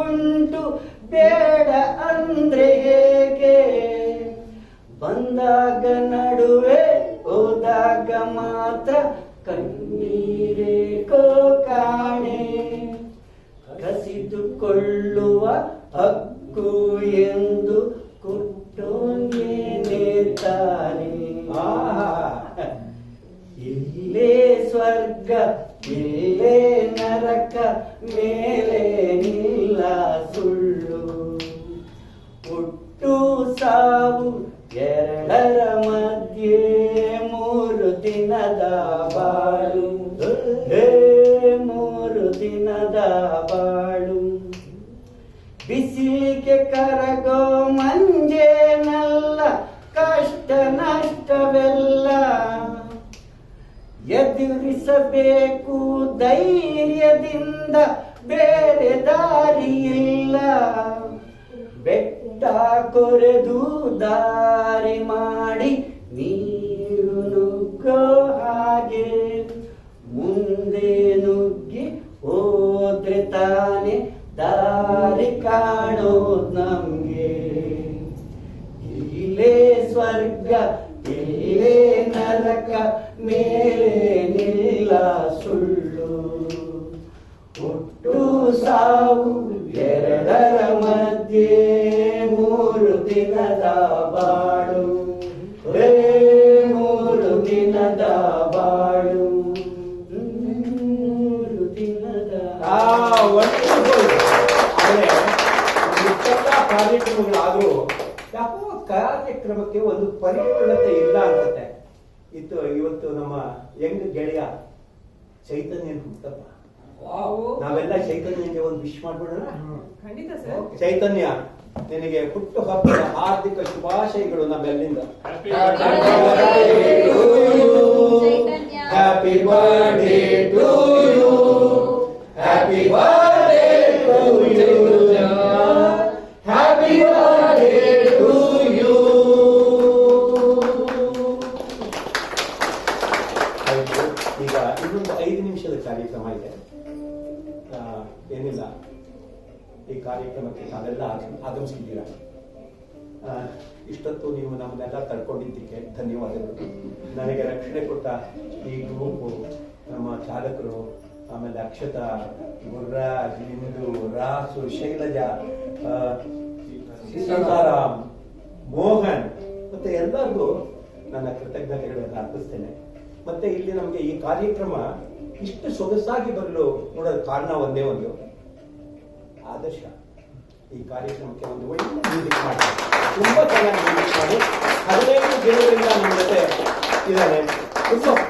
ಉಂಟು ಬೇಡ ಅಂದ್ರೆ ಹೇಗೆ. ಬಂದಾಗ ನಡುವೆ ಹೋದಾಗ ಮಾತ್ರ ಕಣ್ಣೀರೇಕೋ ಕಾಣೆ. ಕಸಿದುಕೊಳ್ಳುವ ಹಕ್ಕು ಬೇಕು ಎಂದು ಕೊಟ್ಟೋಂಗೇನೆ ತಾನೆ. ಇಲ್ಲೇ ಸ್ವರ್ಗ ಇಲ್ಲೇ ನರಕ ಮೇಲೆ ನಿಲ್ಲ ಸುಳ್ಳು. ಹುಟ್ಟು ಸಾವು ಎರಡರ ಮಧ್ಯೆ 3 ದಿನದ ಬಾಳು. 3 ದಿನದ ಬಾಳು. ಬಿಸಿಲಿಗೆ ಕರಗೋ ಮಂಜೇನಲ್ಲ, ಕಷ್ಟ ನಷ್ಟವೆಲ್ಲ ಎದುರಿಸಬೇಕು ಧೈರ್ಯದಿಂದ, ಬೇರೆ ದಾರಿಯಿಲ್ಲ. ಬೆಟ್ಟ ಕೊರೆದು ದಾರಿ ಮಾಡಿ ನೀರು ನುಗ್ಗೋ ಹಾಗೆ, ಮುಂದೆ ನುಗ್ಗಿ ಹೋದ್ರೆ ತಾನೆ ದಾರಿ ಕಾಣೋದು ನಮ್ಗೆ. ಇಲ್ಲೇ ಸ್ವರ್ಗ ಇಲ್ಲೇ ನರಕ ಮೇಲೆ ನಿಲ್ಲ ಸುಳ್ಳು. ಹುಟ್ಟು ಸಾವು ಎರಡರ ಮಧ್ಯೆ 3 ದಿನದ ಬಾಳು. 3 ದಿನದ ಬಾಳು. 3 ದಿನದ ಕಾರ್ಯಕ್ರಮಗಳಾದ್ರೂ ಯಾಕೋ ಕಾರ್ಯಕ್ರಮಕ್ಕೆ ಒಂದು ಪರಿಪೂರ್ಣತೆ ಇಲ್ಲ ಅನ್ಸುತ್ತೆ. ಇವತ್ತು ನಮ್ಮ ಯಂಗ್ ಗೆಳೆಯ ಚೈತನ್ಯ ಹುಟ್ಟಪ್ಪ. ನಾವೆಲ್ಲ ಚೈತನ್ಯಗೆ ಒಂದು ವಿಶ್ ಮಾಡ್ಬಿಡೋಣ. ಖಂಡಿತ ಸರ್. ಚೈತನ್ಯ, ನಿನಗೆ ಹುಟ್ಟು ಹಬ್ಬದ ಹಾರ್ದಿಕ ಶುಭಾಶಯಗಳು ನಮ್ಮೆಲ್ಲಿಂದ. Happy birthday to you, happy birthday to you, happy birthday to you. ಈಗ ಇನ್ನೊಂದು 5 ನಿಮಿಷದ ಕಾರ್ಯಕ್ರಮ ಇದೆ. ಏನಿಲ್ಲ, ಈ ಕಾರ್ಯಕ್ರಮಕ್ಕೆ ತಾವೆಲ್ಲ ಆಗಮಿಸಿದ್ದೀರಾ. ಇಷ್ಟೊತ್ತು ನೀವು ನಮ್ಮನ್ನೆಲ್ಲ ತಡ್ಕೊಂಡಿದ್ದಕ್ಕೆ ಧನ್ಯವಾದಗಳು. ನನಗೆ ರಕ್ಷಣೆ ಕೊಟ್ಟ ಈ ಗ್ರೂಪು, ನಮ್ಮ ಚಾಲಕರು, ಆಮೇಲೆ ಅಕ್ಷತಾ, ಗುರ್ರಾಜ್, ಇಂದು, ರಾಸು, ಶೈಲಜಾ, ಸೀತಾರಾಮ್, ಮೋಹನ್, ಮತ್ತೆ ಎಲ್ಲರಿಗೂ ನನ್ನ ಕೃತಜ್ಞತೆಗಳನ್ನು ಅರ್ಪಿಸ್ತೇನೆ. ಮತ್ತೆ ಇಲ್ಲಿ ನಮಗೆ ಈ ಕಾರ್ಯಕ್ರಮ ಇಷ್ಟು ಸೊಗಸಾಗಿ ಬರಲು ನೋಡೋದು ಕಾರಣ ಒಂದೇ ಒಂದು ಆದರ್ಶ. ಈ ಕಾರ್ಯಕ್ರಮಕ್ಕೆ ಒಂದು ಒಳ್ಳೆ ಮ್ಯೂಸಿಕ್ ಮಾಡಿ, ತುಂಬಾ ಚೆನ್ನಾಗಿ ಮ್ಯೂಸಿಕ್ ಮಾಡಿ 15 ದಿನಗಳಿಂದ ನಮ್ಮ ಜೊತೆ ಇದ್ದಾನೆ.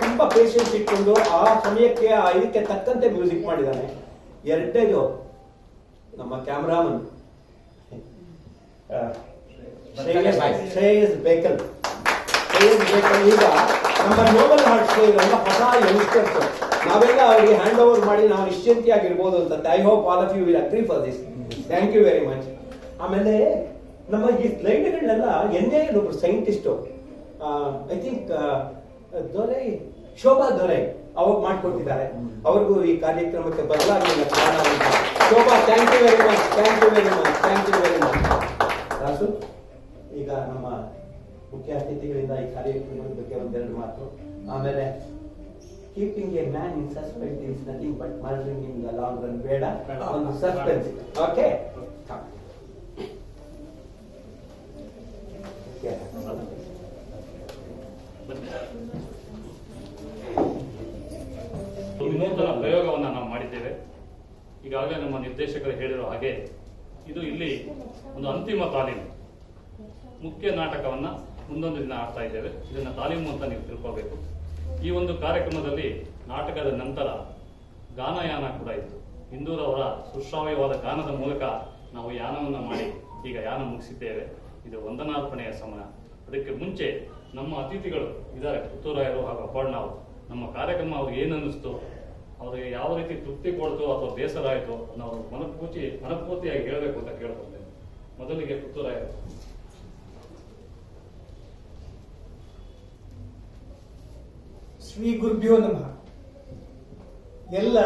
ತುಂಬಾ ಪೇಷನ್ಸ್ ಇಟ್ಕೊಂಡು ಆ ಸಮಯಕ್ಕೆ ಇದಕ್ಕೆ ತಕ್ಕಂತೆ ಮ್ಯೂಸಿಕ್ ಮಾಡಿದ್ದಾನೆ. ಎರಡನೇದು ನಮ್ಮ ಕ್ಯಾಮ್ರಾಮನ್ ಶ್ರೇಯಸ್ ಬೇಕಲ್. ಈಗ ನಮ್ಮ ನೋಬಲ್ ಹಾರ್ಟ್ಸ್ ಎಲ್ಲ ಹೊಸ ಯಂಗ್ಸ್ಟರ್ಸ್, ನಾವೆಲ್ಲ ಅವರಿಗೆ ಹ್ಯಾಂಡ್ ಓವರ್ ಮಾಡಿ ನಾವು ನಿಶ್ಚಿಂತೆಯಾಗಿರ್ಬೋದು ಅಂತ. I hope all of you will agree for this. Thank you very much. ಆಮೇಲೆ ನಮ್ಮ ಈ ಸ್ಲೈಡ್ಗಳನ್ನೆಲ್ಲ ಒಬ್ರು scientist, I think Dorai, Shobha Dorai ಅವ್ರು ಮಾಡ್ಕೊಟ್ಟಿದ್ದಾರೆ. ಅವ್ರಿಗೂ ಈ ಕಾರ್ಯಕ್ರಮಕ್ಕೆ ಬದಲಾಗಲಿಲ್ಲ ಕಾರಣ ಅಂತ. Shobha, thank you very much, thank you very much, thank you very much. Rasu, ಈಗ ನಮ್ಮ ಮುಖ್ಯ ಅತಿಥಿಗಳಿಂದ ಈ ಕಾರ್ಯಕ್ರಮದ ಬಗ್ಗೆ ಒಂದೆರಡು ಮಾತು. ಆಮೇಲೆ keeping A man in suspense is nothing but murdering in the long run. ಬೇಡ, ಒಂದು ಸಸ್ಪೆನ್ಸ್. ಓಕೆ, ನೂತನ ಪ್ರಯೋಗವನ್ನು ನಾವು ಮಾಡಿದ್ದೇವೆ. ಈಗಾಗಲೇ ನಮ್ಮ ನಿರ್ದೇಶಕರು ಹೇಳಿರೋ ಹಾಗೆ ಇದು ಇಲ್ಲಿ ಒಂದು ಅಂತಿಮ ತಾಲೀಮು. ಮುಖ್ಯ ನಾಟಕವನ್ನ ಮುಂದೊಂದು ದಿನ ಆಡ್ತಾ ಇದ್ದೇವೆ. ಇದನ್ನ ತಾಲೀಮು ಅಂತ ನೀವು ತಿಳ್ಕೋಬೇಕು. ಈ ಒಂದು ಕಾರ್ಯಕ್ರಮದಲ್ಲಿ ನಾಟಕದ ನಂತರ ಗಾನಯಾನ ಕೂಡ ಇತ್ತು. ಇಂದೂರವರ ಸುಶ್ರಾವ್ಯವಾದ ಗಾನದ ಮೂಲಕ ನಾವು ಯಾನವನ್ನು ಮಾಡಿ ಈಗ ಯಾನ ಮುಗಿಸಿದ್ದೇವೆ. ಇದು ವಂದನಾರ್ಪಣೆಯ ಸಮಯ. ಅದಕ್ಕೆ ಮುಂಚೆ ನಮ್ಮ ಅತಿಥಿಗಳು ಇದ್ದಾರೆ, ಪುತ್ತೂರಾಯರು ಹಾಗೂ ಅಪ್ಪಣ್ಣ ಅವರು. ನಮ್ಮ ಕಾರ್ಯಕ್ರಮ ಅವ್ರಿಗೆ ಏನು ಅನ್ನಿಸ್ತು, ಅವರಿಗೆ ಯಾವ ರೀತಿ ತೃಪ್ತಿ ಕೊಡ್ತು ಅಥವಾ ಬೇಸರ ಆಯಿತು ನಾವು ಮನಪೂರ್ತಿಯಾಗಿ ಹೇಳಬೇಕು ಅಂತ ಕೇಳ್ಕೊಳ್ತೇನೆ. ಮೊದಲಿಗೆ ಪುತ್ತೂರಾಯರು. ಶ್ರೀ ಗುರುಭ್ಯೋ ನಮಃ. ಎಲ್ಲ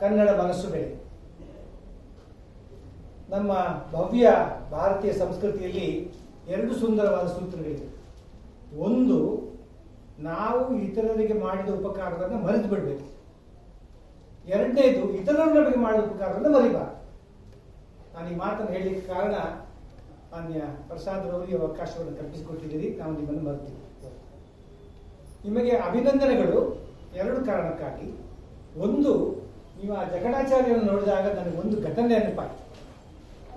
ಕನ್ನಡ ಮನಸ್ಸುಗಳೇ, ನಮ್ಮ ಭವ್ಯ ಭಾರತೀಯ ಸಂಸ್ಕೃತಿಯಲ್ಲಿ 2 ಸುಂದರವಾದ ಸೂತ್ರಗಳಿವೆ. ಒಂದು, ನಾವು ಇತರರಿಗೆ ಮಾಡಿದ ಉಪಕಾರವನ್ನು ಮರೆತು ಬಿಡಬೇಕು. ಎರಡನೇದು, ಇತರರು ನಮಗೆ ಮಾಡಿದ ಉಪಕಾರವನ್ನು ಮರಿಬಾರದು. ನಾನು ಈ ಮಾತನ್ನು ಹೇಳಲಿಕ್ಕೆ ಕಾರಣ, ಮಾನ್ಯ ಪ್ರಸಾದ್ರವರಿಗೆ ಅವಕಾಶವನ್ನು ಕಲ್ಪಿಸಿಕೊಟ್ಟಿದ್ದೀರಿ. ನಾವು ನಿಮ್ಮನ್ನು ಮರೆತೀವಿ. ನಿಮಗೆ ಅಭಿನಂದನೆಗಳು ಎರಡು ಕಾರಣಕ್ಕಾಗಿ. ಒಂದು, ನೀವು ಆ ಜಕಣಾಚಾರ್ಯವನ್ನು ನೋಡಿದಾಗ ನನಗೆ ಒಂದು ಘಟನೆ ನೆನಪಾಯಿತು.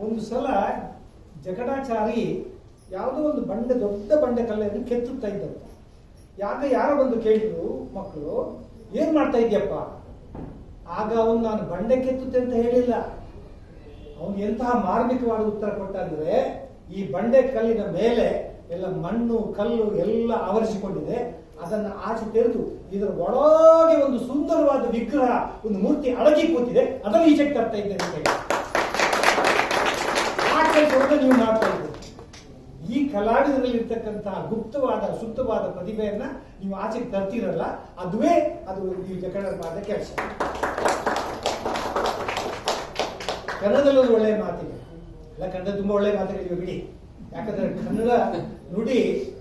ಒಂದು ಸಲ ಜಕಣಾಚಾರಿ ಯಾವುದೋ ಒಂದು ದೊಡ್ಡ ಬಂಡೆ ಕಲ್ಲನ್ನು ಕೆತ್ತುತ್ತಾ ಇದ್ದಂತೆ. ಯಾರೋ ಬಂದು ಕೇಳಿದ್ರು ಮಕ್ಕಳು, ಏನ್ ಮಾಡ್ತಾ ಇದ್ಯಪ್ಪ? ಆಗ ಅವನು ನಾನು ಬಂಡೆ ಕೆತ್ತುತ್ತೆ ಅಂತ ಹೇಳಿಲ್ಲ. ಅವನು ಎಂತಹ ಮಾರ್ಮಿಕವಾದ ಉತ್ತರ ಕೊಟ್ಟ ಅಂದ್ರೆ, ಈ ಬಂಡೆ ಕಲ್ಲಿನ ಮೇಲೆ ಎಲ್ಲ ಮಣ್ಣು ಕಲ್ಲು ಎಲ್ಲ ಆವರಿಸಿಕೊಂಡಿದೆ, ಅದನ್ನ ಆಚೆ ತೆರೆದು ಇದರ ಒಳಗೆ ಒಂದು ಸುಂದರವಾದ ವಿಗ್ರಹ, ಒಂದು ಮೂರ್ತಿ ಅಡಗಿ ಕೂತಿದೆ, ಅದನ್ನು ಈಚೆಗೆ ತರ್ತಾ ಇದ್ದೇನೆ ಅಂತ ಹೇಳಿ ಆ ಕೆಲಸವನ್ನು ನೀವು ಮಾಡ್ತಾ ಇದ್ದೀರಿ. ಈ ಕಲಾವಿದರಲ್ಲಿ ಇರ್ತಕ್ಕಂತಹ ಗುಪ್ತವಾದ ಸುಪ್ತವಾದ ಪ್ರತಿಭೆಯನ್ನ ನೀವು ಆಚೆಗೆ ತರ್ತೀರಲ್ಲ, ಅದುವೇ ಅದು ಈ ಜಕಣಪಾದ ಕೆಲಸ. ಕನ್ನಡದಲ್ಲಿ ಒಂದು ಒಳ್ಳೆಯ ಮಾತಿದೆ, ಎಲ್ಲ ಕನ್ನಡ ತುಂಬಾ ಒಳ್ಳೆಯ ಮಾತುಗಳಿವೆ ಬಿಡಿ. ಯಾಕಂದ್ರೆ ಕನ್ನಡ ನುಡಿ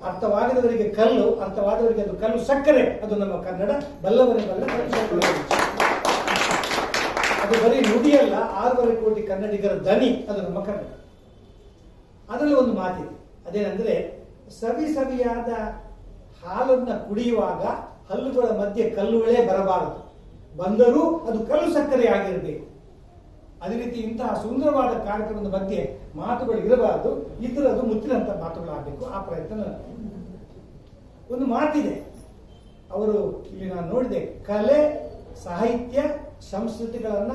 ಅರ್ಥವಾಗದವರಿಗೆ ಕಲ್ಲು, ಅರ್ಥವಾದವರಿಗೆ ಅದು ಕಲ್ಲು ಸಕ್ಕರೆ. ಅದು ನಮ್ಮ ಕನ್ನಡ ಬಲ್ಲವರೇ ಬಲ್ಲ ಅದು ಬರೀ ನುಡಿಯಲ್ಲ, 6.5 ಕೋಟಿ ಕನ್ನಡಿಗರ ದನಿ ಅದು ನಮ್ಮ ಕನ್ನಡ. ಅದರಲ್ಲಿ ಒಂದು ಮಾತಿದೆ, ಅದೇನೆಂದ್ರೆ, ಸವಿಯಾದ ಹಾಲನ್ನ ಕುಡಿಯುವಾಗ ಹಲ್ಲುಗಳ ಮಧ್ಯೆ ಕಲ್ಲುಗಳೇ ಬರಬಾರದು, ಬಂದರೂ ಅದು ಕಲ್ಲು ಸಕ್ಕರೆ ಆಗಿರಬೇಕು. ಅದೇ ರೀತಿ ಇಂತಹ ಸುಂದರವಾದ ಕಾರ್ಯಕ್ರಮದ ಬಗ್ಗೆ ಮಾತುಗಳು ಇರಬಾರದು, ಇತರದು ಮುತ್ತಿನಂತ ಮಾತುಗಳಾಗಬೇಕು. ಆ ಪ್ರಯತ್ನ. ಒಂದು ಮಾತಿದೆ, ಅವರು ಇಲ್ಲಿ ನಾನು ನೋಡಿದೆ, ಕಲೆ ಸಾಹಿತ್ಯ ಸಂಸ್ಕೃತಿಗಳನ್ನ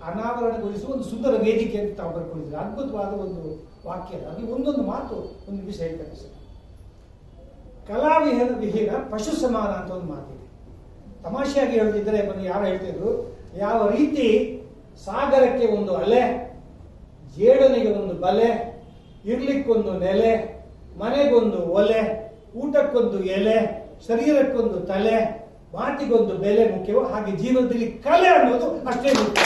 ಅನಾವರಣಗೊಳಿಸುವ ಒಂದು ಸುಂದರ ವೇದಿಕೆ ಅಂತ ತಾವು ಬರ್ಕೊಂಡಿದ್ದಾರೆ. ಅದ್ಭುತವಾದ ಒಂದು ವಾಕ್ಯ. ಅದು ಒಂದೊಂದು ಮಾತು ಒಂದು ನಿಮಿಷ ಹೇಳ್ತಾರೆ ಸರ್. ಕಲಾವಿಹೀನ ಪಶು ಸಮಾನ ಅಂತ ಒಂದು ಮಾತಿದೆ. ತಮಾಷೆಯಾಗಿ ಹೇಳುತ್ತಿದ್ದರೆ ಯಾರು ಹೇಳ್ತಿದ್ರು, ಯಾವ ರೀತಿ ಸಾಗರಕ್ಕೆ ಒಂದು ಅಲೆ, ಜೇಡನಿಗೆ ಒಂದು ಬಲೆ, ಇರ್ಲಿಕ್ಕೊಂದು ನೆಲೆ, ಮನೆಗೊಂದು ಒಲೆ, ಊಟಕ್ಕೊಂದು ಎಲೆ, ಶರೀರಕ್ಕೊಂದು ತಲೆ, ಮಾತಿಗೊಂದು ಬೆಲೆ ಮುಖ್ಯವೋ ಹಾಗೆ ಜೀವನದಲ್ಲಿ ಕಲೆ ಅನ್ನೋದು ಅಷ್ಟೇ ಮುಖ್ಯ.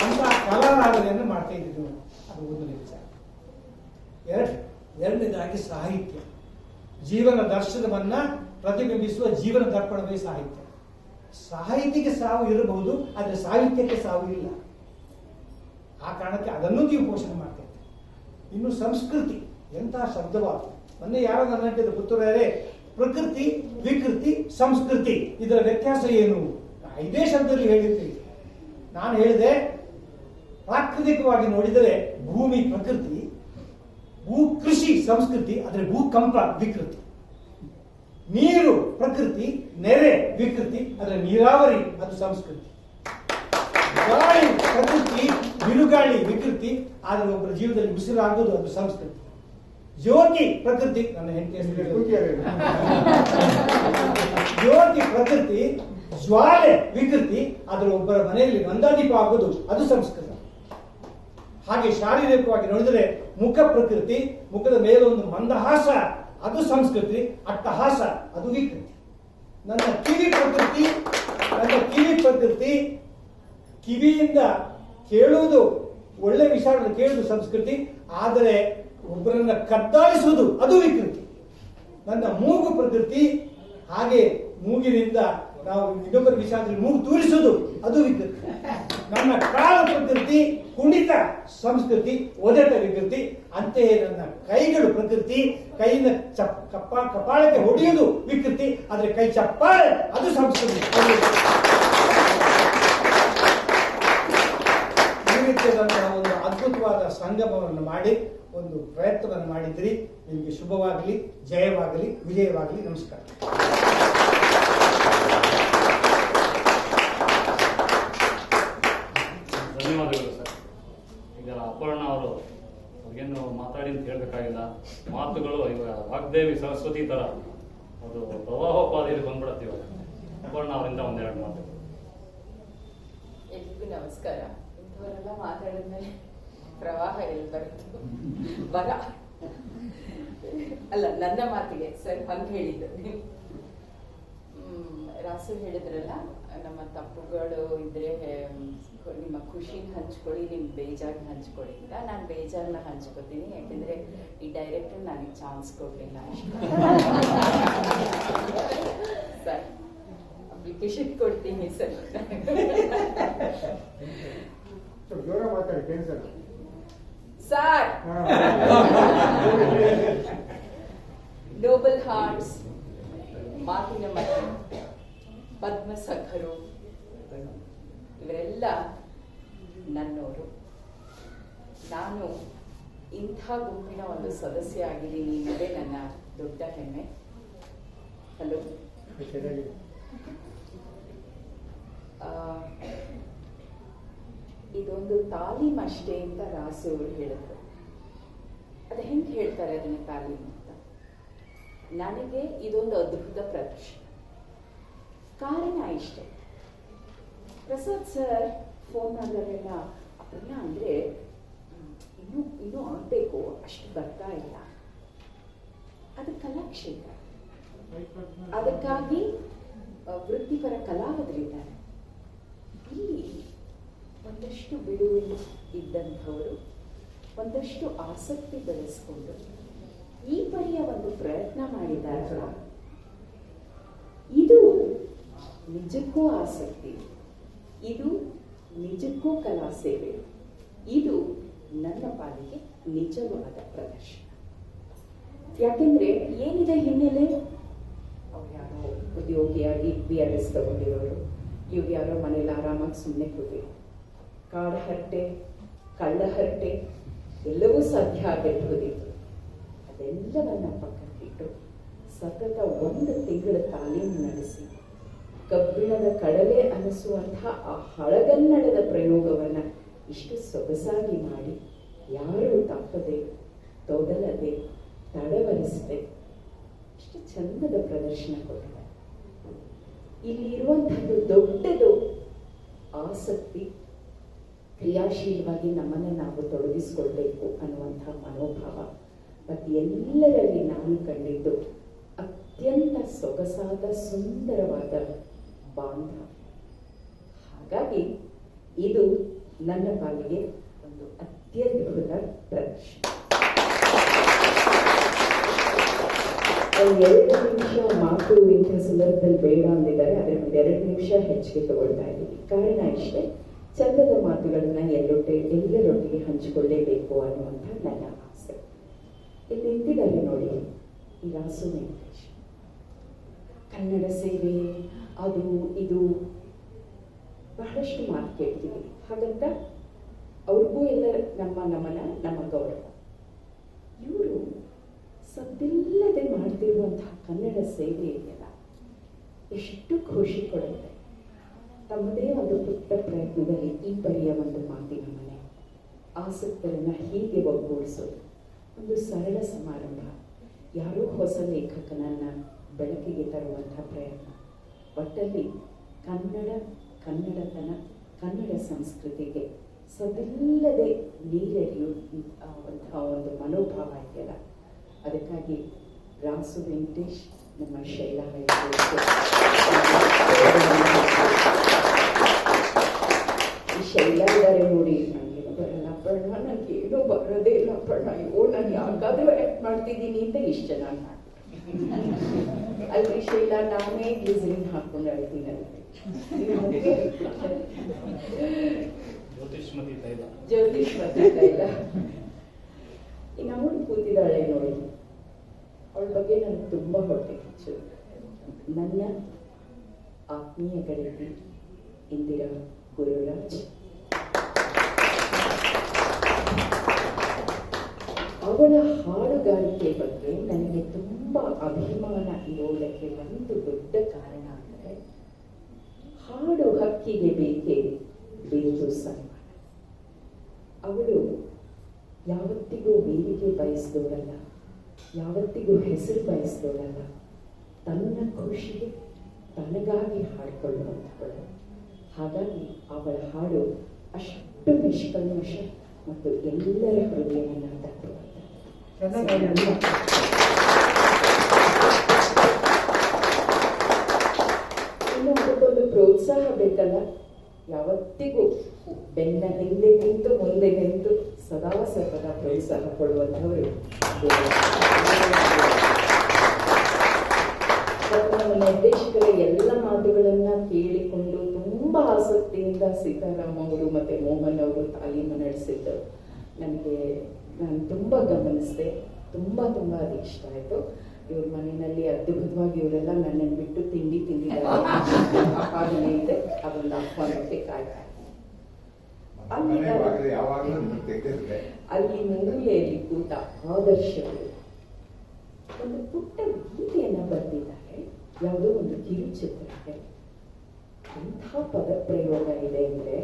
ಅಂತ ಕಲಾರಾಧನೆಯನ್ನು ಮಾಡ್ತಾ ಇದ್ದೀವಿ. ಅದು ಒಂದು ನಿಜ. ಎರಡನೇದಾಗಿ ಸಾಹಿತ್ಯ, ಜೀವನ ದರ್ಶನವನ್ನ ಪ್ರತಿಬಿಂಬಿಸುವ ಜೀವನ ದರ್ಪಣವೇ ಸಾಹಿತ್ಯ. ಸಾಹಿತ್ಯಕ್ಕೆ ಸಾವು ಇರಬಹುದು, ಆದರೆ ಸಾಹಿತ್ಯಕ್ಕೆ ಸಾವು ಇಲ್ಲ. ಆ ಕಾರಣಕ್ಕೆ ಅದನ್ನು ನೀವು ಪೋಷಣೆ ಮಾಡ್ತಾ ಇದ್ದೀರಿ. ಇನ್ನು ಸಂಸ್ಕೃತಿ ಎಂತಹ ಶಬ್ದವಾದ. ಮೊನ್ನೆ ಯಾರೋ ನನ್ನ ಹೇಳ್ತಿದ್ರು, ಪುತ್ತೂರೇ, ಪ್ರಕೃತಿ, ವಿಕೃತಿ, ಸಂಸ್ಕೃತಿ, ಇದರ ವ್ಯತ್ಯಾಸ ಏನು? ಇದೇ ಶಬ್ದದಲ್ಲಿ ಹೇಳಿರ್ತೀವಿ. ನಾನು ಹೇಳಿದೆ, ಪ್ರಾಕೃತಿಕವಾಗಿ ನೋಡಿದರೆ ಭೂಮಿ ಪ್ರಕೃತಿ, ಭೂ ಕೃಷಿ ಸಂಸ್ಕೃತಿ, ಆದರೆ ಭೂಕಂಪ ವಿಕೃತಿ. ನೀರು ಪ್ರಕೃತಿ, ನೆರೆ ವಿಕೃತಿ, ಅದರ ನೀರಾವರಿ ಅದು ಸಂಸ್ಕೃತಿ. ಗಾಳಿ ಪ್ರಕೃತಿ, ಬಿರುಗಾಳಿ ವಿಕೃತಿ, ಆದರೆ ಒಬ್ಬರ ಜೀವನದಲ್ಲಿ ಉಸಿರಾಗುವುದು ಅದು ಸಂಸ್ಕೃತಿ. ಜ್ಯೋತಿ ಪ್ರಕೃತಿ, ನನ್ನ ಹೆಂಡತಿ ಜ್ಯೋತಿ ಪ್ರಕೃತಿ, ಜ್ವಾಲೆ ವಿಕೃತಿ, ಆದರೆ ಒಬ್ಬರ ಮನೆಯಲ್ಲಿ ನಂದಾದೀಪ ಆಗುವುದು ಅದು ಸಂಸ್ಕೃತಿ. ಹಾಗೆ ಶಾರೀರಿಕವಾಗಿ ನೋಡಿದರೆ ಮುಖ ಪ್ರಕೃತಿ, ಮುಖದ ಮೇಲೊಂದು ಮಂದಹಾಸ ಅದು ಸಂಸ್ಕೃತಿ, ಅಟ್ಟಹಾಸ ಅದು ವಿಕೃತಿ. ನನ್ನ ಕಿವಿ ಪ್ರಕೃತಿ, ಕಿವಿಯಿಂದ ಕೇಳುವುದು, ಒಳ್ಳೆ ವಿಚಾರವನ್ನು ಕೇಳುವುದು ಸಂಸ್ಕೃತಿ, ಆದರೆ ಒಬ್ಬರನ್ನ ಕದ್ದಾಲಿಸುವುದು ಅದು ವಿಕೃತಿ. ನನ್ನ ಮೂಗು ಪ್ರಕೃತಿ, ಹಾಗೆ ಮೂಗಿನಿಂದ ನಾವು ಇನ್ನೊಬ್ಬರ ವಿಚಾರದಲ್ಲಿ ಮೂಗು ತೂರಿಸುವುದು ಅದು ವಿಕೃತಿ. ನನ್ನ ಕಾಲು ಪ್ರಕೃತಿ, ಕುಣಿತ ಸಂಸ್ಕೃತಿ, ಒದೆತ ವಿಕೃತಿ. ಅಂತೆಯೇ ನನ್ನ ಕೈಗಳು ಪ್ರಕೃತಿ, ಕೈಯಿಂದ ಕಪಾಳಕ್ಕೆ ಹೊಡೆಯುವುದು ವಿಕೃತಿ, ಆದರೆ ಕೈ ಚಪ್ಪಾಳೆ ಅದು ಸಂಸ್ಕೃತಿ. ಈ ರೀತಿಯಾದಂತಹ ಒಂದು ಅದ್ಭುತವಾದ ಸಂಗಮವನ್ನು ಮಾಡಿ ಒಂದು ಪ್ರಯತ್ನವನ್ನು ಮಾಡಿದ್ರಿ. ನಿಮಗೆ ಶುಭವಾಗಲಿ, ಜಯವಾಗಲಿ, ವಿಜಯವಾಗಲಿ. ನಮಸ್ಕಾರ. ಧನ್ಯವಾದಗಳು ಸರ್. ಈಗ ಅಪರ್ಣ ಅವರು ಅವ್ರಿಗೇನು ಮಾತಾಡಿ ಅಂತ ಹೇಳ್ಬೇಕಾಗಿಲ್ಲ. ಮಾತುಗಳು ಇವಾಗ ವಾಗ್ದೇವಿ ಸರಸ್ವತಿ ತರ ಅದು ಪ್ರವಾಹೋಪಾದಿಯಲ್ಲಿ ಬಂದ್ಬಿಡತ್ತೀವ. ಅಪರ್ಣ ಅವರಿಂದ ಒಂದೆರಡು ಮಾತು. ಎಲ್ರಿಗೂ ನಮಸ್ಕಾರ. ಇಂಥವರೆಲ್ಲ ಮಾತಾಡಿದ್ಮೇಲೆ ಪ್ರವಾಹ ಎಲ್ಲಿ ಬರುತ್ತೆ? ಬರ ಅಲ್ಲ, ನನ್ನ ಮಾತಿಗೆ ಸರ್ ಹಂಗೆ ಹೇಳಿದ್ದು. ರಾಸು ಹೇಳಿದ್ರಲ್ಲ, ನಮ್ಮ ತಪ್ಪುಗಳು ಇದ್ರೆ ನಿಮ್ಮ ಖುಷಿನ ಹಂಚ್ಕೊಳ್ಳಿ, ನಿಮ್ ಬೇಜಾರ್ನ ಹಂಚ್ಕೊಳ್ಳಿ ಅಂತ. ನಾನು ಬೇಜಾರ್ನ ಹಂಚ್ಕೋತೀನಿ, ಯಾಕೆಂದ್ರೆ ಈ ಡೈರೆಕ್ಟರ್ ನನಗೆ ಚಾನ್ಸ್ ಕೊಡ್ಲಿಲ್ಲ ಸರ್. ಅಪ್ಲಿಕೇಶನ್ ಕೊಡ್ತೀನಿ ಸರ್. ಮಾತಾಡಿ ಕೇಳಿಸಲ್ಲ. ಸರ್ ನೋಬಲ್ ಹಾರ್ಟ್ಸ್, ಮಾತಿನ ಮನೆ, ಪದ್ಮಸಖರು ಇವರೆಲ್ಲ ನನ್ನವರು. ನಾನು ಇಂಥ ಗುಂಪಿನ ಒಂದು ಸದಸ್ಯ ಆಗಿದ್ದೀನಿ ಅನ್ನೋದೇ ನನ್ನ ದೊಡ್ಡ ಹೆಮ್ಮೆ. ಹಲೋ, ಇದೊಂದು ತಾಲೀಮ್ ಅಷ್ಟೇ ಅಂತ ರಾಸು ಅವರು ಹೇಳಿದ್ರು. ಅದು ಹೆಂಗೆ ಹೇಳ್ತಾರೆ ಅದನ್ನ ತಾಲೀಮ್ ಅಂತ? ನನಗೆ ಇದೊಂದು ಅದ್ಭುತ ಪ್ರದರ್ಶನ. ಕಾರಣ ಇಷ್ಟೇ, ಪ್ರಸಾದ್ ಸರ್ ಫೋನ್ ಮಾಡಿದಾಗೆಲ್ಲ ಅದನ್ನ ಅಂದರೆ ಇನ್ನೂ ಆಗಬೇಕು, ಅಷ್ಟು ಬರ್ತಾ ಇಲ್ಲ. ಅದು ಕಲಾಕ್ಷೇತ್ರ, ಅದಕ್ಕಾಗಿ ವೃತ್ತಿಪರ ಕಲಾವಿದರಿದ್ದಾರೆ. ಇಲ್ಲಿ ಒಂದಷ್ಟು ಬಿಡುವು ಇದ್ದಂಥವರು ಒಂದಷ್ಟು ಆಸಕ್ತಿ ಬೆಳೆಸ್ಕೊಂಡು ಈ ಪರಿಯ ಒಂದು ಪ್ರಯತ್ನ ಮಾಡಿದಾರಲ್ಲ, ಇದು ನಿಜಕ್ಕೂ ಆಸಕ್ತಿ, ಇದು ನಿಜಕ್ಕೂ ಕಲಾ ಸೇವೆ, ಇದು ನನ್ನ ಪಾಲಿಗೆ ನಿಜವಾದ ಪ್ರದರ್ಶನ. ಯಾಕೆಂದ್ರೆ ಏನಿದೆ ಹಿನ್ನೆಲೆ, ಅವ್ರು ಯಾರೋ ಉದ್ಯೋಗಿಯಾಗಿ BRS ತಗೊಂಡಿರೋರು, ಇವ್ರು ಯಾರೋ ಮನೇಲಿ ಆರಾಮಾಗಿ ಸುಮ್ಮನೆ ಕೂತಿದ್ರು. ಕಾಡಹರಟೆ, ಕಳ್ಳಹರಟೆ ಎಲ್ಲವೂ ಸಾಧ್ಯ ಆಗಿರ್ಬೋದಿತ್ತು. ಅದೆಲ್ಲವನ್ನ ಪಕ್ಕಕ್ಕಿಟ್ಟು ಸತತ 1 ತಿಂಗಳ ತಾಲೀಮು ನಡೆಸಿ ಕಬ್ಬಿಣದ ಕಡಲೆ ಅನಿಸುವಂತಹ ಆ ಹಳಗನ್ನಡದ ಪ್ರಯೋಗವನ್ನ ಇಷ್ಟು ಸೊಗಸಾಗಿ ಮಾಡಿ, ಯಾರೂ ತಪ್ಪದೆ, ತೊದಲದೆ, ತಡವರಿಸದೆ ಇಷ್ಟು ಚಂದದ ಪ್ರದರ್ಶನ ಕೊಟ್ಟಿದ್ದಾರೆ. ಇಲ್ಲಿ ಇರುವಂತಹದ್ದು ದೊಡ್ಡದು ಆಸಕ್ತಿ, ಕ್ರಿಯಾಶೀಲವಾಗಿ ನಮ್ಮನ್ನು ನಾವು ತೊಡಗಿಸಿಕೊಳ್ಬೇಕು ಅನ್ನುವಂತಹ ಮನೋಭಾವ. ಮತ್ತು ಎಲ್ಲರಲ್ಲಿ ನಾನು ಕಂಡಿದ್ದು ಅತ್ಯಂತ ಸೊಗಸಾದ ಸುಂದರವಾದ ಬಾಂಧವ. ಹಾಗಾಗಿ ಇದು ನನ್ನ ಪಾಲಿಗೆ ಒಂದು ಅತ್ಯದ್ಭುತ ಪ್ರದರ್ಶನ. ಒಂದು 2 ನಿಮಿಷ ಮಾತು ಇಂಥ ಸಂದರ್ಭದಲ್ಲಿ ಬೇಡ ಅಂದಿದ್ದಾರೆ, ಆದರೆ ಒಂದು 2 ನಿಮಿಷ ಹೆಚ್ಚಿಗೆ ತಗೊಳ್ತಾ ಇದ್ದೀನಿ. ಕಾರಣ ಇಷ್ಟೇ, ಚಂದದ ಮಾತುಗಳನ್ನ ಎಲ್ಲರೊಟ್ಟಿಗೆ ಹಂಚಿಕೊಳ್ಳೇಬೇಕು ಅನ್ನುವಂಥ ನನ್ನ ಆಸೆ. ಇಲ್ಲಿ ನಿಂತಿದ್ದಾರೆ ನೋಡಿ ಈ ರಾಸು ವೆಂಕಟೇಶ್. ಕನ್ನಡ ಸೇವೆ ಅದು ಇದು ಬಹಳಷ್ಟು ಮಾತು ಕೇಳ್ತೀವಿ. ಹಾಗಂತ ಅವ್ರಿಗೂ ಎಲ್ಲ ನಮ್ಮ ನಮನ, ನಮ್ಮ ಗೌರವ. ಇವರು ಸದ್ದಿಲ್ಲದೆ ಮಾಡ್ತಿರುವಂತಹ ಕನ್ನಡ ಸೇವೆ ಇದೆಯಲ್ಲ, ಎಷ್ಟು ಖುಷಿ ಕೊಡುತ್ತೆ. ತಮ್ಮದೇ ಒಂದು ಪುಟ್ಟ ಪ್ರಯತ್ನದಲ್ಲಿ ಈ ಪರಿಯ ಒಂದು ಮಾತಿನ ಮನೆ, ಆಸಕ್ತರನ್ನ ಹೀಗೆ ಒಗ್ಗೂಡಿಸೋದು ಒಂದು ಸರಳ ಸಮಾರಂಭ. ಯಾರೋ ಹೊಸ ಲೇಖಕನನ್ನ ಬೆಳಕಿಗೆ ತರುವಂತಹ ಪ್ರಯತ್ನ. ಒಟ್ಟಲ್ಲಿ ಕನ್ನಡತನ, ಕನ್ನಡ ಸಂಸ್ಕೃತಿಗೆ ಸದಿಲ್ಲದೆ ನೀರೆರಿಯುವಂತಹ ಒಂದು ಮನೋಭಾವ ಇದೆಯಲ್ಲ, ಅದಕ್ಕಾಗಿ ರಾಸು ವೆಂಕಟೇಶ್, ನಮ್ಮ ಶೈಲಾ ಈ ಶೈಲಾ ಇದ್ದಾರೆ ನೋಡಿ, ನನಗೇನು ಬರಲ್ಲ ಪರ್ಣ, ನನಗೇನು ಬರೋದೇ ಇಲ್ಲ ಪರ್ಣ, ಅಯ್ಯೋ ನಾನು ಯಾಕಾದ್ರೂ ಆ್ಯಕ್ಟ್ ಮಾಡ್ತಿದ್ದೀನಿ ಅಂತ ಇಷ್ಟು ಚೆನ್ನಾಗಿ ಮಾಡ್ತೀನಿ. ಅಲ್ಲಿ ಶೈಲಾ ನಾನೇ ಗ್ಲಿಸರಿನ್ ಹಾಕೊಂಡು ಅಳ್ತೀನಲ್ಲ, ಜ್ಯೋತಿಷ್ಮತಿ ತೈಲ ಇನ್ನು ಅವಳು ಕೂತಿದ್ದಾಳೆ ನೋಡಿ, ಅವಳ ಬಗ್ಗೆ ನನಗೆ ತುಂಬ ಹೊಟ್ಟೆ ಕಿಚ್ಚು. ನನ್ನ ಆತ್ಮೀಯ ಗೆಳತಿ ಇಂದಿರಾ ಗುರುರಾಜ್. ಅವಳ ಹಾಡುಗಾರಿಕೆ ಬಗ್ಗೆ ನನಗೆ ತುಂಬ ಅಭಿಮಾನ ಇರೋದಕ್ಕೆ ಒಂದು ದೊಡ್ಡ ಕಾರಣ ಅಂದರೆ, ಹಾಡು ಹಕ್ಕಿಗೆ ಬೇಕೇ ಬೇಕು ಸನ್ಮಾನ. ಅವಳು ಯಾವತ್ತಿಗೂ ವೇದಿಕೆ ಬಯಸಿದವಳಲ್ಲ, ಯಾವತ್ತಿಗೂ ಹೆಸರು ಬಯಸಿದವಳಲ್ಲ. ತನ್ನ ಖುಷಿಗೆ ತನಗಾಗಿ ಹಾಡಿಕೊಳ್ಳುವಂಥವಳು. ಹಾಗಾಗಿ ಅವಳ ಹಾಡು ಅಷ್ಟು ನಿಷ್ಕಲ್ಮಶ ಮತ್ತು ಎಲ್ಲರ ಹೃದಯವನ್ನು ತಟ್ಟುವಂಥದ್ದು. ಇನ್ನು ಅದಕ್ಕೊಂದು ಪ್ರೋತ್ಸಾಹ ಬೇಕಲ್ಲ. ಯಾವತ್ತಿಗೂ ಬೆನ್ನ ಹಿಂದೆ ನಿಂತು ಮುಂದೆ ನಿಂತು ಸದಾ ಸರ್ವದಾ ಪ್ರೋತ್ಸಾಹ ಕೊಡುವಂಥವರು ನಮ್ಮ ನಿರ್ದೇಶಕರ ಎಲ್ಲ ಮಾತುಗಳನ್ನ ಕೇಳಿಕೊಂಡು ತುಂಬಾ ಆಸಕ್ತಿಯಿಂದ ಅವರಿಂದ ಸೀತಾರಾಮ್ ಅವರು ಮತ್ತೆ ಮೋಹನ್ ಅವರು ತಾಲೀಮು ನಡೆಸಿದ್ದು ನಾನು ತುಂಬ ಗಮನಿಸಿದೆ. ತುಂಬ ಅದು ಇಷ್ಟ ಆಯಿತು. ಇವ್ರ ಮನೆಯಲ್ಲಿ ಅದ್ಭುತವಾಗಿ ಇವರೆಲ್ಲ ನನ್ನನ್ನು ಬಿಟ್ಟು ತಿಂದಿದ್ದಾರೆ. ಅಪಾದನೆ ಇದೆ, ಅದನ್ನು ಆಹ್ವಾನಕ್ಕೆ ಕಾಯ್ತಾ ಅಲ್ಲಿ ಮೂಲೆಯಲ್ಲಿ ಕೂತ ಆದರ್ಶಗಳು ಒಂದು ಪುಟ್ಟ ಗೀತೆಯನ್ನ ಬರೆದಿದ್ದಾರೆ. ಯಾವುದೋ ಒಂದು ಕಿರುಚಿತ್ರಕ್ಕೆ ಎಂಥ ಪದ ಪ್ರಯೋಗ ಇದೆ ಅಂದ್ರೆ,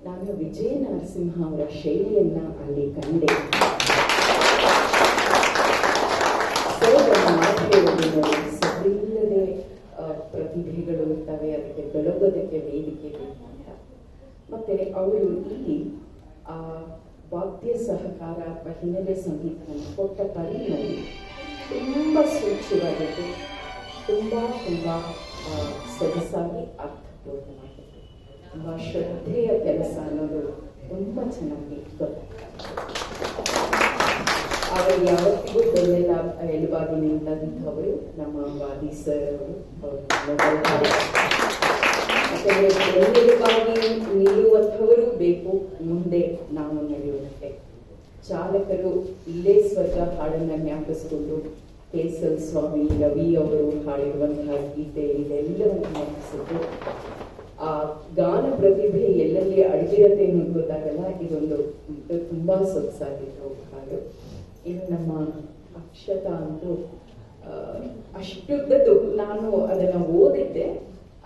ನಾನು ವಿಜಯ ನರಸಿಂಹ ಅವರ ಶೈಲಿಯನ್ನ ಅಲ್ಲಿ ಕಂಡೆ. ಸರಿಲ್ಲದೆ ಪ್ರತಿಭೆಗಳು ಇರ್ತವೆ, ಅದಕ್ಕೆ ಬೆಳಗೋದಕ್ಕೆ ವೇದಿಕೆ ಬೇಕು ಅಂತ. ಮತ್ತೆ ಅವರು ಇಲ್ಲಿ ವಾದ್ಯ ಸಹಕಾರ ಅಥವಾ ಹಿನ್ನೆಲೆ ಸಂಗೀತವನ್ನು ಕೊಟ್ಟ ಪರಿಣಾಮ ತುಂಬ ಸೂಕ್ಷ್ಮವಾಗಿತ್ತು, ತುಂಬ ಸೊಗಸಾಗಿ ಅರ್ಥಪೂರ್ಣವಾಗಿತ್ತು. ತುಂಬ ಶ್ರದ್ಧೆಯ ಕೆಲಸ ಅನ್ನೋದು ತುಂಬ ಚೆನ್ನಾಗಿ ಗೊತ್ತಾಗ್ತದೆ. ಅವರು ಯಾವತ್ತಿಗೂ ಬೆನ್ನೆಲ್ಲ ಎಲುಬಾಗಿ ನಿಂತಂಥವರು ನಮ್ಮ ವಾದಿ ಸರ್ ಅವರು. ಯಾಕಂದರೆ ಬೆನ್ನೆಲುಬಾಗಿ ನಿಲ್ಲುವಂಥವರು ಬೇಕು ಮುಂದೆ ನಾವು ನಡೆಯುವುದಕ್ಕೆ. ಚಾಲಕರು ಇಲ್ಲೇ ಸ್ವರ್ಗ ಹಾಡನ್ನು ಜ್ಞಾಪಿಸಿಕೊಂಡು ಕೇಸಲ್ ಸ್ವಾಮಿ ರವಿ ಅವರು ಹಾಡಿರುವಂತಹ ಗೀತೆ ಇದೆಲ್ಲವನ್ನು ಜ್ಞಾಪಿಸಿದ್ದು ಆ ಗಾನ ಪ್ರತಿಭೆ ಎಲ್ಲೆಲ್ಲಿ ಅಡಗಿರತ್ತೆ ಅನ್ನೋದು ಗೊತ್ತಾಗಲ್ಲ. ಇದೊಂದು ತುಂಬಾ ಸೊಗಸಾಗಿತ್ತು ಹಾಡು. ಇನ್ನು ನಮ್ಮ ಅಕ್ಷತಾ ಅಂತೂ ಅಷ್ಟುದ್ದದ್ದು, ನಾನು ಅದನ್ನು ಓದಿದ್ದೆ,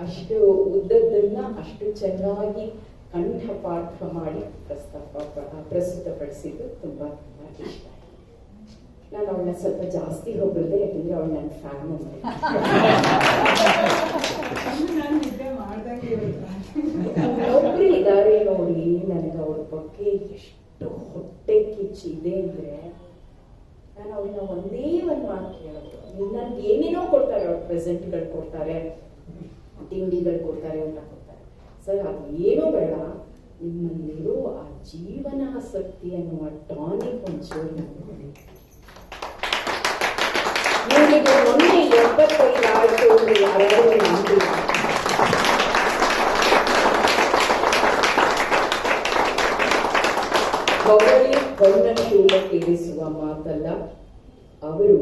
ಅಷ್ಟು ಉದ್ದದ್ದನ್ನ ಅಷ್ಟು ಚೆನ್ನಾಗಿ ಕಂಠಪಾಠ ಮಾಡಿ ಪ್ರಸ್ತುತಪಡಿಸಿದ್ದು ತುಂಬಾ ಇಷ್ಟ. ನಾನು ಅವಳನ್ನ ಸ್ವಲ್ಪ ಜಾಸ್ತಿ ಹೊಗಳಿದೆ, ಯಾಕಂದ್ರೆ ಅವಳು ನನ್ನ ಫ್ಯಾನ್ ಅಂದ್ರೆ. ಒಬ್ರು ಇದ್ದಾರೆ ನೋಡಿ, ನನಗೆ ಅವ್ರ ಬಗ್ಗೆ ಎಷ್ಟು ಹೊಟ್ಟೆ ಕಿಚ್ಚಿದೆ ಅಂದ್ರೆ, ನಾನು ಅವ್ರನ್ನ ಒಂದೇ ಒಂದು ಮಾತು ಕೇಳೋದು, ನನ್ಗೆ ಏನೇನೋ ಕೊಡ್ತಾರೆ, ಅವ್ರ ಪ್ರೆಸೆಂಟ್ಗಳು ಕೊಡ್ತಾರೆ, ತಿಂಡಿಗಳು ಕೊಡ್ತಾರೆ, ಊಟ ಕೊಡ್ತಾರೆ. ಸರ್ ಅದು ಏನೋ ಬೇಡ, ನಿಮ್ಮಲ್ಲಿರೋ ಆ ಜೀವನಾಸಕ್ತಿ ಅನ್ನುವ ಟಾನಿಕ್ ಒಂಚೂರು ನೋಡಿ. ನಿಮಗೆ ಮೊನ್ನೆ 75 ಆಯಿತು ಅಂದ್ರೆ ಯಾರಾದರೂ ನಂಬಿಲ್ಲ. ಹೊಗಳಿ ಹೊನ್ನ ಶೂಲಕ್ಕೇರಿಸುವ ಮಾತಲ್ಲ, ಅವರು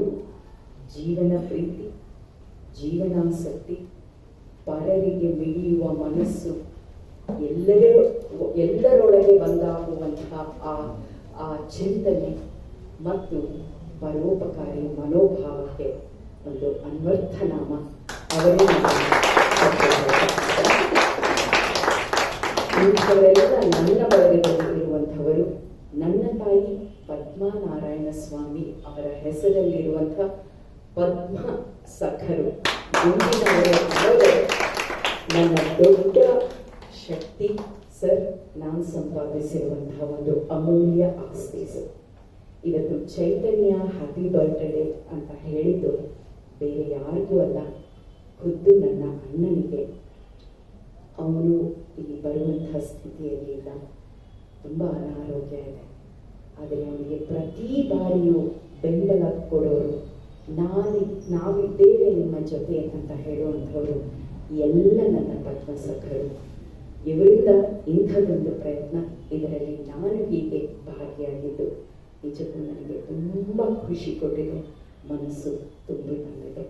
ಜೀವನ ಪ್ರೀತಿ, ಜೀವನಾಸಕ್ತಿ, ಪರರಿಗೆ ಮಿಡಿಯುವ ಮನಸ್ಸು, ಎಲ್ಲರೊಳಗೆ ಒಂದಾಗುವಂತಹ ಆ ಚಿಂತನೆ ಮತ್ತು ಪರೋಪಕಾರಿ ಮನೋಭಾವಕ್ಕೆ ಒಂದು ಅನ್ವರ್ಥನಾಮ ಅವರೇ. ಇಂಥವರೆಲ್ಲ ನನ್ನ ಬಳಗದಲ್ಲಿರುವಂಥವರು. ನನ್ನ ತಾಯಿ ಪದ್ಮನಾರಾಯಣ ಸ್ವಾಮಿ ಅವರ ಹೆಸರಲ್ಲಿರುವಂಥ ಪದ್ಮ ಸಖರು ಮುಂದಿನವರೇ ನನ್ನ ದೊಡ್ಡ ಶಕ್ತಿ ಸರ್. ನಾನು ಸಂಪಾದಿಸಿರುವಂತಹ ಒಂದು ಅಮೂಲ್ಯ ಆಸ್ತಿ ಸರ್. ಇವತ್ತು ಚೈತನ್ಯ ಹ್ಯಾಪಿ ಬರ್ತ್ಡೇ ಅಂತ ಹೇಳಿದ್ದು ಬೇರೆ ಯಾರಿಗೂ ಅಲ್ಲ, ಖುದ್ದು ನನ್ನ ಅಣ್ಣನಿಗೆ. ಅವನು ಇಲ್ಲಿ ಬರುವಂತಹ ಸ್ಥಿತಿಯಲ್ಲಿ ಇಲ್ಲ, ತುಂಬ ಅನಾರೋಗ್ಯ ಇದೆ. ಆದರೆ ಅವನಿಗೆ ಪ್ರತಿ ಬಾರಿಯೂ ಬೆಂಬಲ ಕೊಡೋರು, ನಾವಿದ್ದೇವೆ ನಿಮ್ಮ ಜೊತೆ ಅಂತ ಹೇಳುವಂಥವರು ಎಲ್ಲ ನನ್ನ ಪದ್ಮಸಖರು. ಇವರಿಂದ ಇಂಥದ್ದೊಂದು ಪ್ರಯತ್ನ, ಇದರಲ್ಲಿ ನಾನು ಹೀಗೆ ಭಾಗಿಯಾಗಿದ್ದು ನಿಜಕ್ಕೂ ನನಗೆ ತುಂಬ ಖುಷಿ ಕೊಟ್ಟಿದೆ, ಮನಸ್ಸು ತುಂಬಿ ಬಂದಿದೆ.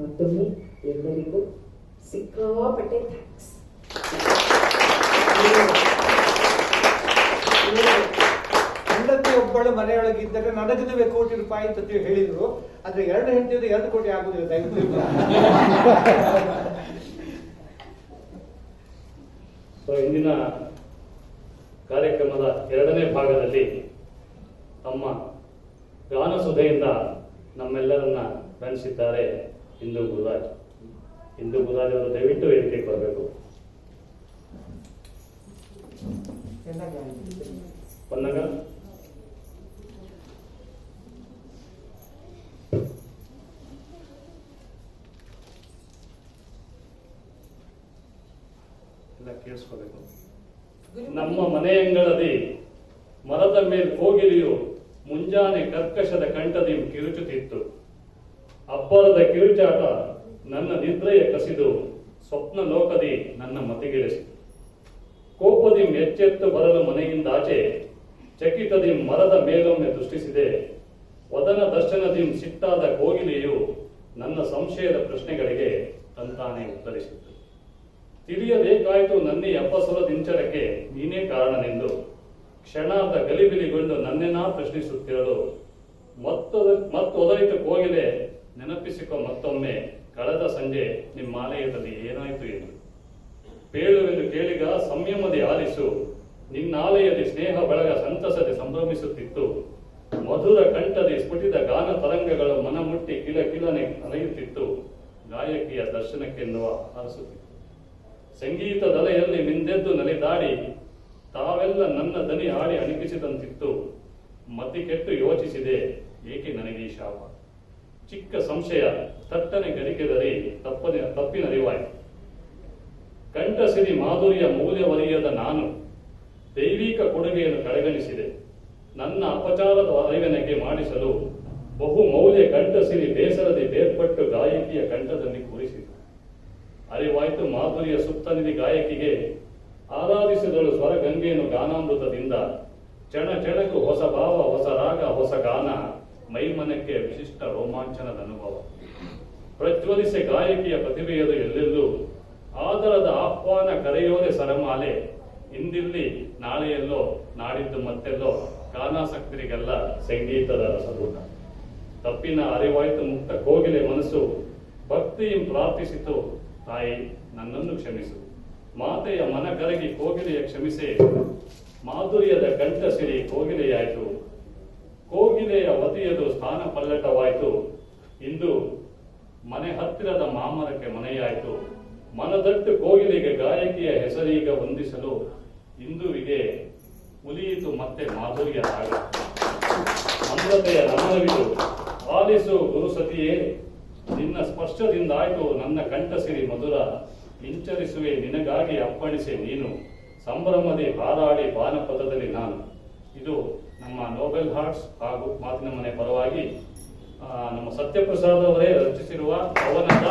ಮತ್ತೊಮ್ಮೆ ಎಲ್ಲರಿಗೂ ಸಿಕ್ಕಾಪಟ್ಟೆ ಥ್ಯಾಂಕ್ಸ್. ಹೆಂಡತಿ ಒಬ್ಬಳು ಮನೆಯೊಳಗಿದ್ದರೆ ನನಗಿದುವೆ ಕೋಟಿ ರೂಪಾಯಿ ಅಂತ ಹೇಳಿದ್ರು. ಆದ್ರೆ 2 ಹೆಂಡತಿಯದು 2 ಕೋಟಿ ಆಗುದಿಲ್ಲ, ದಯವಿಟ್ಟು. ಇಂದಿನ ಕಾರ್ಯಕ್ರಮದ 2ನೇ ಭಾಗದಲ್ಲಿ ತಮ್ಮ ಗಾನಸುಧೆಯಿಂದ ನಮ್ಮೆಲ್ಲರನ್ನ ರಂಜಿಸಿದ್ದಾರೆ ಇಂದು ಗುರುರಾಜ್. ಇಂದು ಗುರುರಾಜ್ ಅವರು ದಯವಿಟ್ಟು ವೇದಿಕೆಗೆ ಬರಬೇಕು. ಪನ್ನಗ ಎಲ್ಲ ಕೇಳಿಸ್ಕೋಬೇಕು. ನಮ್ಮ ಮನೆಯಂಗಳದಿ ಮರದ ಮೇಲೆ ಕೋಗಿಲಿಯು ಮುಂಜಾನೆ ಕರ್ಕಶದ ಕಂಠದಿ ಕಿರುಚುತ್ತಿತ್ತು. ಅಬ್ಬರದ ಕಿರುಚಾಟ ನನ್ನ ನಿದ್ರೆಯ ಕಸಿದು ಸ್ವಪ್ನ ಲೋಕದಿ ನನ್ನ ಮತಿಗಿಳಿಸಿತು. ಕೋಪದಿ ಎಚ್ಚೆತ್ತು ಬರಲು ಮನೆಯಿಂದಾಚೆ ಚಕಿತದಿ ಮರದ ಮೇಲೊಮ್ಮೆ ದೃಷ್ಟಿಸಿದೆ. ವದನ ದರ್ಶನದಿ ಸಿಟ್ಟಾದ ಕೋಗಿಲೆಯು ನನ್ನ ಸಂಶಯದ ಪ್ರಶ್ನೆಗಳಿಗೆ ತಂತಾನೆ ಉತ್ತರಿಸಿತು. ತಿಳಿಯಬೇಕಾಯಿತು ನನ್ನಿ ಅಪಸರದಿಂಚರಕ್ಕೆ ನೀನೇ ಕಾರಣನೆಂದು. ಕ್ಷಣಾರ್ಧ ಗಲಿಬಿಲಿಗೊಂಡು ನನ್ನೆನಾ ಪ್ರಶ್ನಿಸುತ್ತಿರಲು ಮತ್ತೊದರಿತು ಕೋಗಿಲೆ, ನೆನಪಿಸಿಕೊ ಮತ್ತೊಮ್ಮೆ ಕಳೆದ ಸಂಜೆ ನಿಮ್ಮ ಆಲಯದಲ್ಲಿ ಏನಾಯಿತು ಎಂದು. ಪೇಳುವೆಂದು ಕೇಳಿಗ ಸಂಯಮದಿ ಆಲಿಸು, ನಿನ್ನಾಲಯದಿ ಸ್ನೇಹ ಬಳಗ ಸಂತಸದೆ ಸಂಭ್ರಮಿಸುತ್ತಿತ್ತು. ಮಧುರ ಕಂಠದಿ ಸ್ಫುಟಿದ ಗಾನ ತರಂಗಗಳು ಮನಮುಟ್ಟಿ ಕಿಲ ಕಿಲನೆ ಅಲೆಯುತ್ತಿತ್ತು. ಗಾಯಕಿಯ ದರ್ಶನಕ್ಕೆನ್ನುವ ಹರಸುತ್ತಿತ್ತು. ಸಂಗೀತದಲೆಯಲ್ಲಿ ಮಿಂದೆದ್ದು ನಲಿದಾಡಿ ತಾವೆಲ್ಲ ನನ್ನ ದನಿ ಹಾಡಿ ಅಣಿಪಿಸಿದಂತಿತ್ತು. ಮತಿ ಕೆಟ್ಟು ಯೋಚಿಸಿದೆ, ಏಕೆ ನನಗೆ ಈ ಶಾಪ? ಚಿಕ್ಕ ಸಂಶಯ ತಟ್ಟನೆ ಗರಿಕೆದರಿ ತಪ್ಪಿನರಿವಾಯಿತು. ಕಂಠಸಿರಿ ಮಾಧುರ್ಯ ಮೌಲ್ಯವರಿಯದ ನಾನು ದೈವಿಕ ಕೊಡುಗೆಯನ್ನು ಕಡೆಗಣಿಸಿದೆ. ನನ್ನ ಅಪಚಾರದ ಅರಿವೆನಗೆ ಮಾಡಿಸಲು ಬಹು ಮೌಲ್ಯ ಕಂಠಸಿರಿ ಬೇಸರದಿ ಬೇರ್ಪಟ್ಟು ಗಾಯಕಿಯ ಕಂಠದಲ್ಲಿ ಕೂರಿಸಿತು. ಅರಿವಾಯ್ತು ಮಾಧುರ್ಯ ಸುತ್ತನಿಧಿ ಗಾಯಕಿಗೆ. ಆರಾಧಿಸಿದಳು ಸ್ವರಗಂಗೆಯನ್ನು ಗಾನಾಮೃತದಿಂದ. ಚಣ ಚಣಕು ಹೊಸ ಭಾವ, ಹೊಸ ರಾಗ, ಹೊಸ ಗಾನ, ಮೈಮನಕ್ಕೆ ವಿಶಿಷ್ಟ ರೋಮಾಂಚನದ ಅನುಭವ. ಪ್ರಜ್ವಲಿಸೆ ಗಾಯಕಿಯ ಪ್ರತಿಭೆಯದು ಎಲ್ಲೆಲ್ಲೂ. ಆದರದ ಆಹ್ವಾನ ಕರೆಯೋದೆ ಸರಮಾಲೆ. ಇಂದಿಲ್ಲಿ ನಾಳೆಯಲ್ಲೋ ನಾಡಿದ್ದು ಮತ್ತೆಲ್ಲೋ ಗಾನಾಸಕ್ತರಿಗೆಲ್ಲ ಸಂಗೀತದ ರಸದೂಟ. ತಪ್ಪಿನ ಅರಿವಾಯ್ತು ಮುಕ್ತ ಕೋಗಿಲೆ ಮನಸ್ಸು. ಭಕ್ತಿಯಂ ಪ್ರಾರ್ಥಿಸಿತು, ತಾಯಿ ನನ್ನನ್ನು ಕ್ಷಮಿಸು. ಮಾತೆಯ ಮನ ಕರಗಿ ಕೋಗಿಲೆಯ ಕ್ಷಮಿಸೆ. ಮಾಧುರ್ಯದ ಕಂಠ ಸಿರಿ ಕೋಗಿಲೆಯಾಯಿತು. ಕೋಗಿಲೆಯ ವತಿಯದು ಸ್ಥಾನ ಪಲ್ಲಟವಾಯಿತು. ಇಂದು ಮನೆ ಹತ್ತಿರದ ಮಾಮರಕ್ಕೆ ಮನೆಯಾಯಿತು. ಮನದಟ್ಟು ಕೋಗಿಲೆಗೆ ಗಾಯಕಿಯ ಹೆಸರೀಗ ವಂದಿಸಲು ಇಂದುವಿಗೆ ಉಲಿಯಿತು ಮತ್ತೆ ಮಾಧುರ್ಯ ರಾಗ. ಅಮೃತೆಯ ನಮನವಿದು ಆಲಿಸು ಗುರುಸತಿಯೇ, ನಿನ್ನ ಸ್ಪರ್ಶದಿಂದಾಯ್ತು ನನ್ನ ಕಂಠಸಿರಿ ಮಧುರ. ಹಿಂಚರಿಸುವೆ ನಿನಗಾಗಿ ಅಪ್ಪಣಿಸೆ ನೀನು, ಸಂಭ್ರಮದಿ ಹಾರಾಡಿ ಬಾನಪದದಲ್ಲಿ ನಾನು. ಇದು ನಮ್ಮ ನೋಬೆಲ್ ಹಾರ್ಟ್ಸ್ ಹಾಗೂ ಮಾತಿನ ಮನೆ ಪರವಾಗಿ ನಮ್ಮ ಸತ್ಯಪ್ರಸಾದ್ ಅವರೇ ರಚಿಸಿರುವ ಪವನದ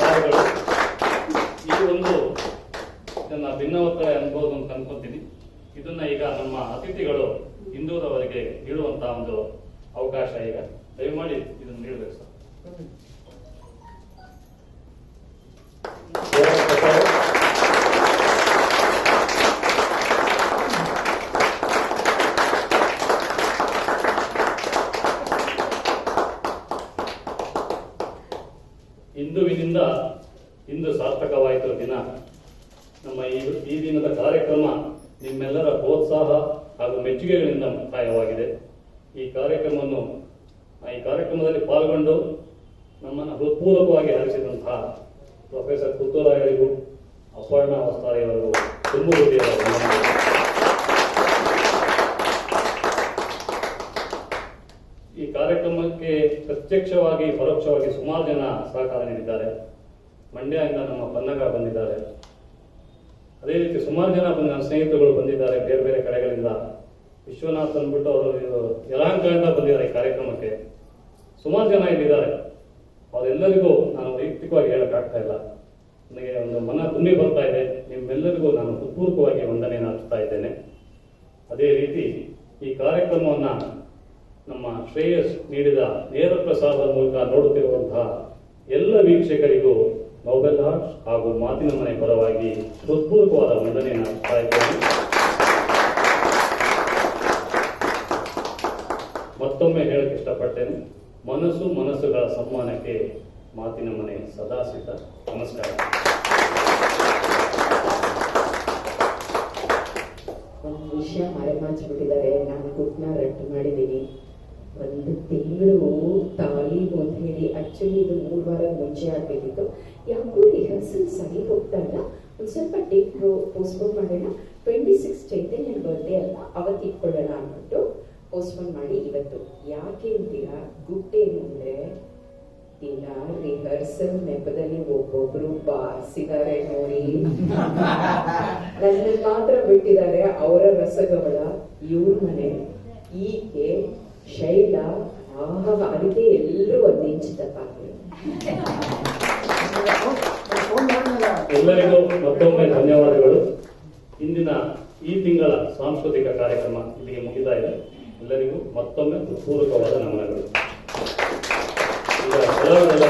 ಸಾಲುಗಳು. ಈ ಒಂದು ಇದನ್ನ ಭಿನ್ನವತ್ತ ಅನ್ಬೋದು ಅಂತ ಅನ್ಕೊಂತೀನಿ. ಇದನ್ನ ಈಗ ನಮ್ಮ ಅತಿಥಿಗಳು ಇಂದೂರವರಿಗೆ ನೀಡುವಂತಹ ಒಂದು ಅವಕಾಶ ಈಗ ದಯಮಾಡಿ ಇದನ್ನು ನೀಡಬೇಕು ಸರ್. ಇಂದುವಿನಿಂದ ಇಂದು ಸಾರ್ಥಕವಾಯಿತು ದಿನ. ನಮ್ಮ ಈ ದಿನದ ಕಾರ್ಯಕ್ರಮ ನಿಮ್ಮೆಲ್ಲರ ಪ್ರೋತ್ಸಾಹ ಹಾಗೂ ಮೆಚ್ಚುಗೆಗಳಿಂದ ಮುಕ್ತಾಯವಾಗಿದೆ. ಈ ಕಾರ್ಯಕ್ರಮದಲ್ಲಿ ಪಾಲ್ಗೊಂಡು ನಮ್ಮನ್ನು ಹೃತ್ಪೂರ್ವಕವಾಗಿ ಹರಿಸಿದಂತಹ ಪ್ರೊಫೆಸರ್ ಪುತ್ತೂರಾಯರಿಗೂ ಅಪರ್ಣ ವಸ್ತಾರಿಯವರಿಗೂ ತುಂಬ ಹೃದಯದ ವಂದನೆಗಳು. ಈ ಕಾರ್ಯಕ್ರಮಕ್ಕೆ ಪ್ರತ್ಯಕ್ಷವಾಗಿ ಪರೋಕ್ಷವಾಗಿ ಸುಮಾರು ಜನ ಸಹಕಾರ ನೀಡಿದ್ದಾರೆ. ಮಂಡ್ಯದಿಂದ ನಮ್ಮ ಪನ್ನಗ ಬಂದಿದ್ದಾರೆ. ಅದೇ ರೀತಿ ಸುಮಾರು ಜನ ನನ್ನ ಸ್ನೇಹಿತರುಗಳು ಬಂದಿದ್ದಾರೆ ಬೇರೆ ಬೇರೆ ಕಡೆಗಳಿಂದ. ವಿಶ್ವನಾಥ್ ಅಂದ್ಬಿಟ್ಟು ಅವರು ಯಲಹಂಕದಿಂದ ಬಂದಿದ್ದಾರೆ ಈ ಕಾರ್ಯಕ್ರಮಕ್ಕೆ. ಸುಮಾರು ಜನ ಇಲ್ಲಿದ್ದಾರೆ. ಅವರೆಲ್ಲರಿಗೂ ನಾನು ವೈಯಕ್ತಿಕವಾಗಿ ಹೇಳಕ್ಕಾಗ್ತಾ ಇಲ್ಲ. ನನಗೆ ಒಂದು ಮನ ತುಂಬಿ ಬರ್ತಾ ಇದೆ. ನಿಮ್ಮೆಲ್ಲರಿಗೂ ನಾನು ಹೃತ್ಪೂರ್ವಕವಾಗಿ ವಂದನೆಯನ್ನು ಅರ್ಪಿಸ್ತಾ ಇದ್ದೇನೆ. ಅದೇ ರೀತಿ ಈ ಕಾರ್ಯಕ್ರಮವನ್ನು ನಮ್ಮ ಶ್ರೇಯಸ್ ನೀಡಿದ ನೇರ ಪ್ರಸಾರದ ಮೂಲಕ ನೋಡುತ್ತಿರುವಂತಹ ಎಲ್ಲ ವೀಕ್ಷಕರಿಗೂ ನೋಬೆಲ್ ಹಾರ್ಟ್ಸ್ ಹಾಗೂ ಮಾತಿನ ಮನೆ ಪರವಾಗಿ ಹೃತ್ಪೂರ್ವಕವಾದ ವಂದನೆಯನ್ನು ಅರ್ಪಿಸ್ತಾ ಇದ್ದೇನೆ. ಮತ್ತೊಮ್ಮೆ ಹೇಳಕ್ಕೆ ಇಷ್ಟಪಡ್ತೇನೆ, ಮನಸ್ಸುಗಳ ಸಮ್ಮಾನಕ್ಕೆ ಮಾತಿನ ಮನೆ ಸದಾ ಸಿದ್ಧ. ನಮಸ್ಕಾರ. ಒಂದು ವಿಷಯ ಮರೆಮಾಚಿಬಿಟ್ಟಿದ್ದಾರೆ. ನಾನು ಗುಟ್ನ ರಟ್ಟು ಮಾಡಿದ್ದೀನಿ. ಒಂದು ತಿಂಗಳು ತಾಲೀಮು ಅಂತ ಹೇಳಿ ಆಕ್ಚುಲಿ ಇದು 3 ವಾರದ ಮುಂಚೆ ಆಗಬೇಕಿತ್ತು. ಯಾಕೋ ರಿಹರ್ಸಲ್ ಸರಿ ಹೋಗ್ತಾ ಇಲ್ಲ. ಒಂದು ಸ್ವಲ್ಪ ಡೇಟ್ ಪೋಸ್ಟ್ಪೋನ್ ಮಾಡೋಣ. 26 ಚೈತನ್ಯ ಬರ್ಡೇ ಅಲ್ಲ, ಅವತ್ತು ಇಟ್ಕೊಳ್ಳೋಣ ಅಂದ್ಬಿಟ್ಟು ಪೋಸ್ಟ್ಪೋನ್ ಮಾಡಿ ಇವತ್ತು. ಯಾಕೆ ಅಂತೀರಾ? ಗುಟ್ಟೇನು ಅಂದರೆ ಈಗ ರಿಹರ್ಸಲ್ ನೆಪದಲ್ಲಿ ಒಬ್ಬೊಬ್ರು ಬಾರಿಸಿದ್ದಾರೆ ನೋಡಿ. ನನ್ನ ಮಾತ್ರ ಬಿಟ್ಟಿದ್ದಾರೆ ಅವರ ರಸಗವಳ. ಇವ್ರ ಮನೆ ಈಕೆ ಶೈಲಾ ಅದಕ್ಕೆ ಎಲ್ಲರೂ ಒಂದು ಇಂಚು ದಪ್ಪ ಎಲ್ಲರಿಗೂ ಮತ್ತೊಮ್ಮೆ ಧನ್ಯವಾದಗಳು. ಇಂದಿನ ಈ ತಿಂಗಳ ಸಾಂಸ್ಕೃತಿಕ ಕಾರ್ಯಕ್ರಮ ಇಲ್ಲಿಗೆ ಮುಗಿತಾ ಇದೆ. ಎಲ್ಲರಿಗೂ ಮತ್ತೊಮ್ಮೆ ಪೂರ್ವಕವಾದ ನಮನಗಳು. ಈಗ ಕೆಲವರೆಲ್ಲ